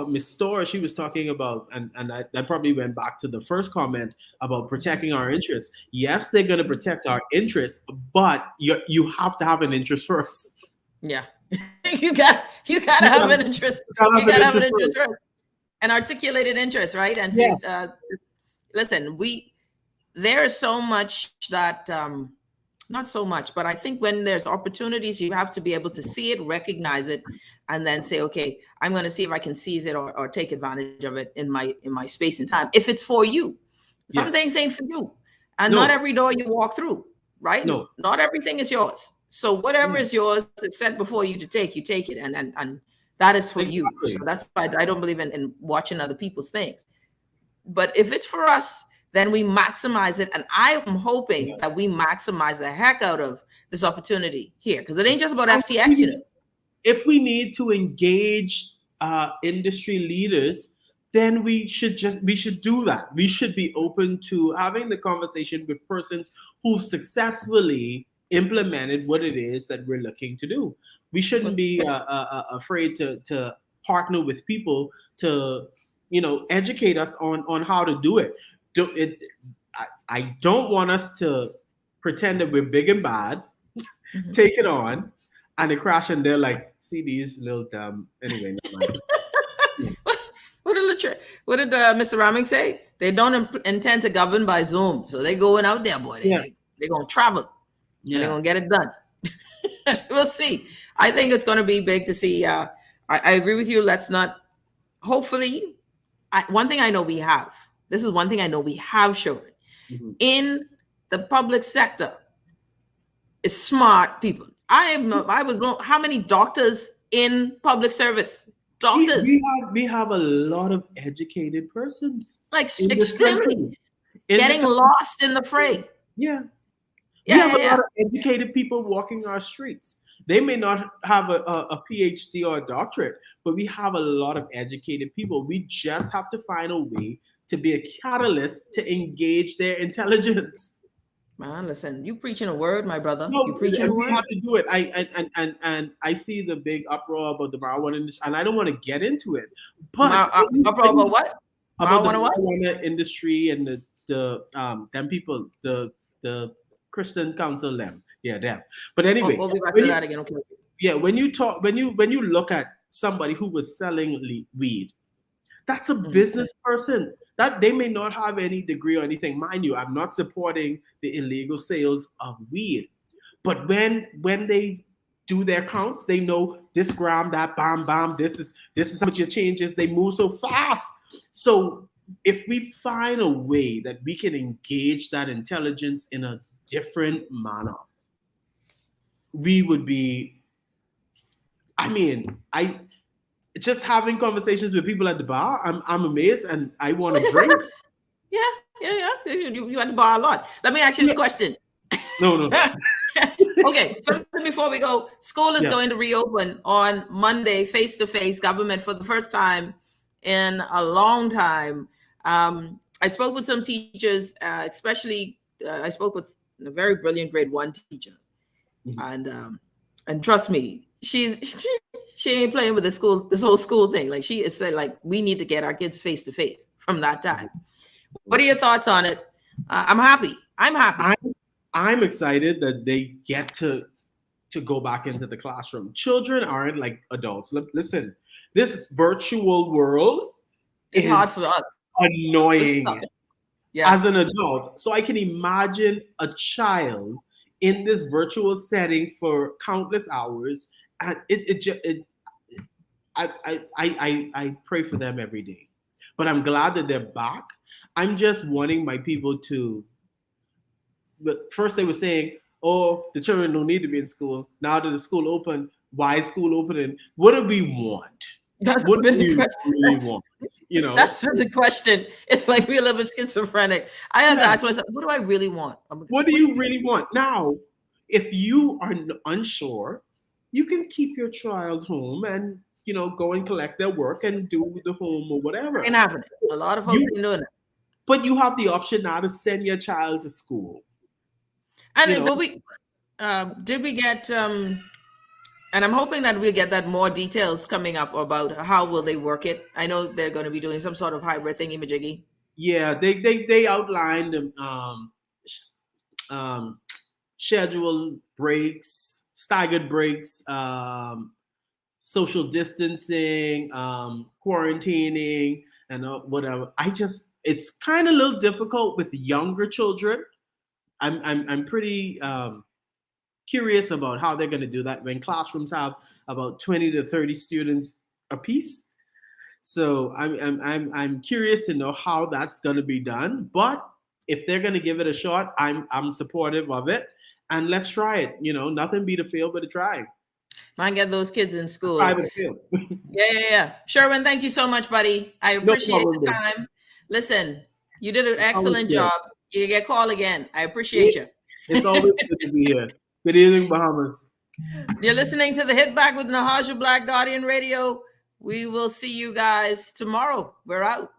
Miss Store. She was talking about, and I probably went back to the first comment about protecting our interests. Yes, they're going to protect our interests, but you have to have an interest first. Yeah, you got to have an interest. You got to have an interest first, an articulated interest, right? And listen, there is so much that. Not so much, but I think when there's opportunities, you have to be able to see it, recognize it, and then say, okay, I'm going to see if I can seize it or take advantage of it in my space and time. If it's for you, some things ain't for you. And not every door you walk through, right? No. Not everything is yours. So whatever is yours, it's set before you to take, you take it. And that is for you. So that's why I don't believe in watching other people's things. But if it's for us, then we maximize it. And I am hoping that we maximize the heck out of this opportunity here. Because it ain't just about FTX, If we need to engage industry leaders, then we should do that. We should be open to having the conversation with persons who successfully implemented what it is that we're looking to do. We shouldn't be afraid to partner with people to, educate us on how to do it. I don't want us to pretend that we're big and bad, take it on, and they crash and they're like, see these little dumb. Anyway, what did Mr. Rahming say? They don't intend to govern by Zoom, so they're going out there, boy. They're going to travel. Yeah. They're going to get it done. We'll see. I think it's going to be big to see. I agree with you. Let's not. Hopefully, one thing I know we have. This is one thing I know we have shown in the public sector is smart people. I was blown. How many doctors in public service? Doctors. We have a lot of educated persons. Like extremely getting lost in the fray. Yeah. We have a lot of educated people walking our streets. They may not have a PhD or a doctorate, but we have a lot of educated people. We just have to find a way to be a catalyst to engage their intelligence. Man, listen, you preaching a word, my brother. No, you preaching a word. We have to do it. I see the big uproar about the marijuana industry, and I don't want to get into it. But uproar about what? About the marijuana industry and the them people, the Christian Council, them. Yeah, them. But anyway, we'll be back to that again. Okay. Yeah, when you look at somebody who was selling weed, that's a business person. That they may not have any degree or anything. Mind you, I'm not supporting the illegal sales of weed. But when they do their counts, they know this gram, that bam, this is how much it changes. They move so fast. So if we find a way that we can engage that intelligence in a different manner, we would be, I just having conversations with people at the bar, I'm amazed and I want to drink. Yeah. You at the bar a lot. Let me ask you this question. No. Okay, so before we go, school is going to reopen on Monday, face-to-face government for the first time in a long time. I spoke with some teachers, especially I spoke with a very brilliant grade 1 teacher, and trust me, she ain't playing with this whole school thing. Like, she is said, like, we need to get our kids face-to-face from that time. What are your thoughts on it? I'm happy. I'm excited that they get to go back into the classroom. Children aren't like adults. Listen, this virtual world is hard for us. Annoying as an adult. So I can imagine a child in this virtual setting for countless hours, and I pray for them every day. But I'm glad that they're back. I'm just wanting my people to. But first they were saying, oh, the children don't need to be in school. Now that the school open, why is school opening? What do we want? What do we really want? That's the question. It's like we're a little bit schizophrenic. I have to ask myself, what do I really want? What do you really want? Now, if you are unsure, you can keep your child home and go and collect their work and do the home or whatever. Ain't happening. A lot of folks been doing it. But you have the option now to send your child to school. And did we get and I'm hoping that we'll get that more details coming up about how will they work it. I know they're going to be doing some sort of hybrid thingy majiggy. Yeah, they outlined scheduled breaks, staggered breaks, social distancing, quarantining, and whatever. It's kind of a little difficult with younger children. I'm pretty curious about how they're going to do that when classrooms have about 20 to 30 students apiece. So I'm curious to know how that's going to be done. But if they're going to give it a shot, I'm supportive of it, and let's try it. Nothing beat a fail but a try. Might get those kids in school. Try but a fail. Yeah. Sherwin, thank you so much, buddy. I appreciate the time. Listen, you did an excellent job. You get called again. I appreciate you. It's always good to be here. Good evening, Bahamas. You're listening to the Hit Back with Nahaja Black, Guardian Radio. We will see you guys tomorrow. We're out.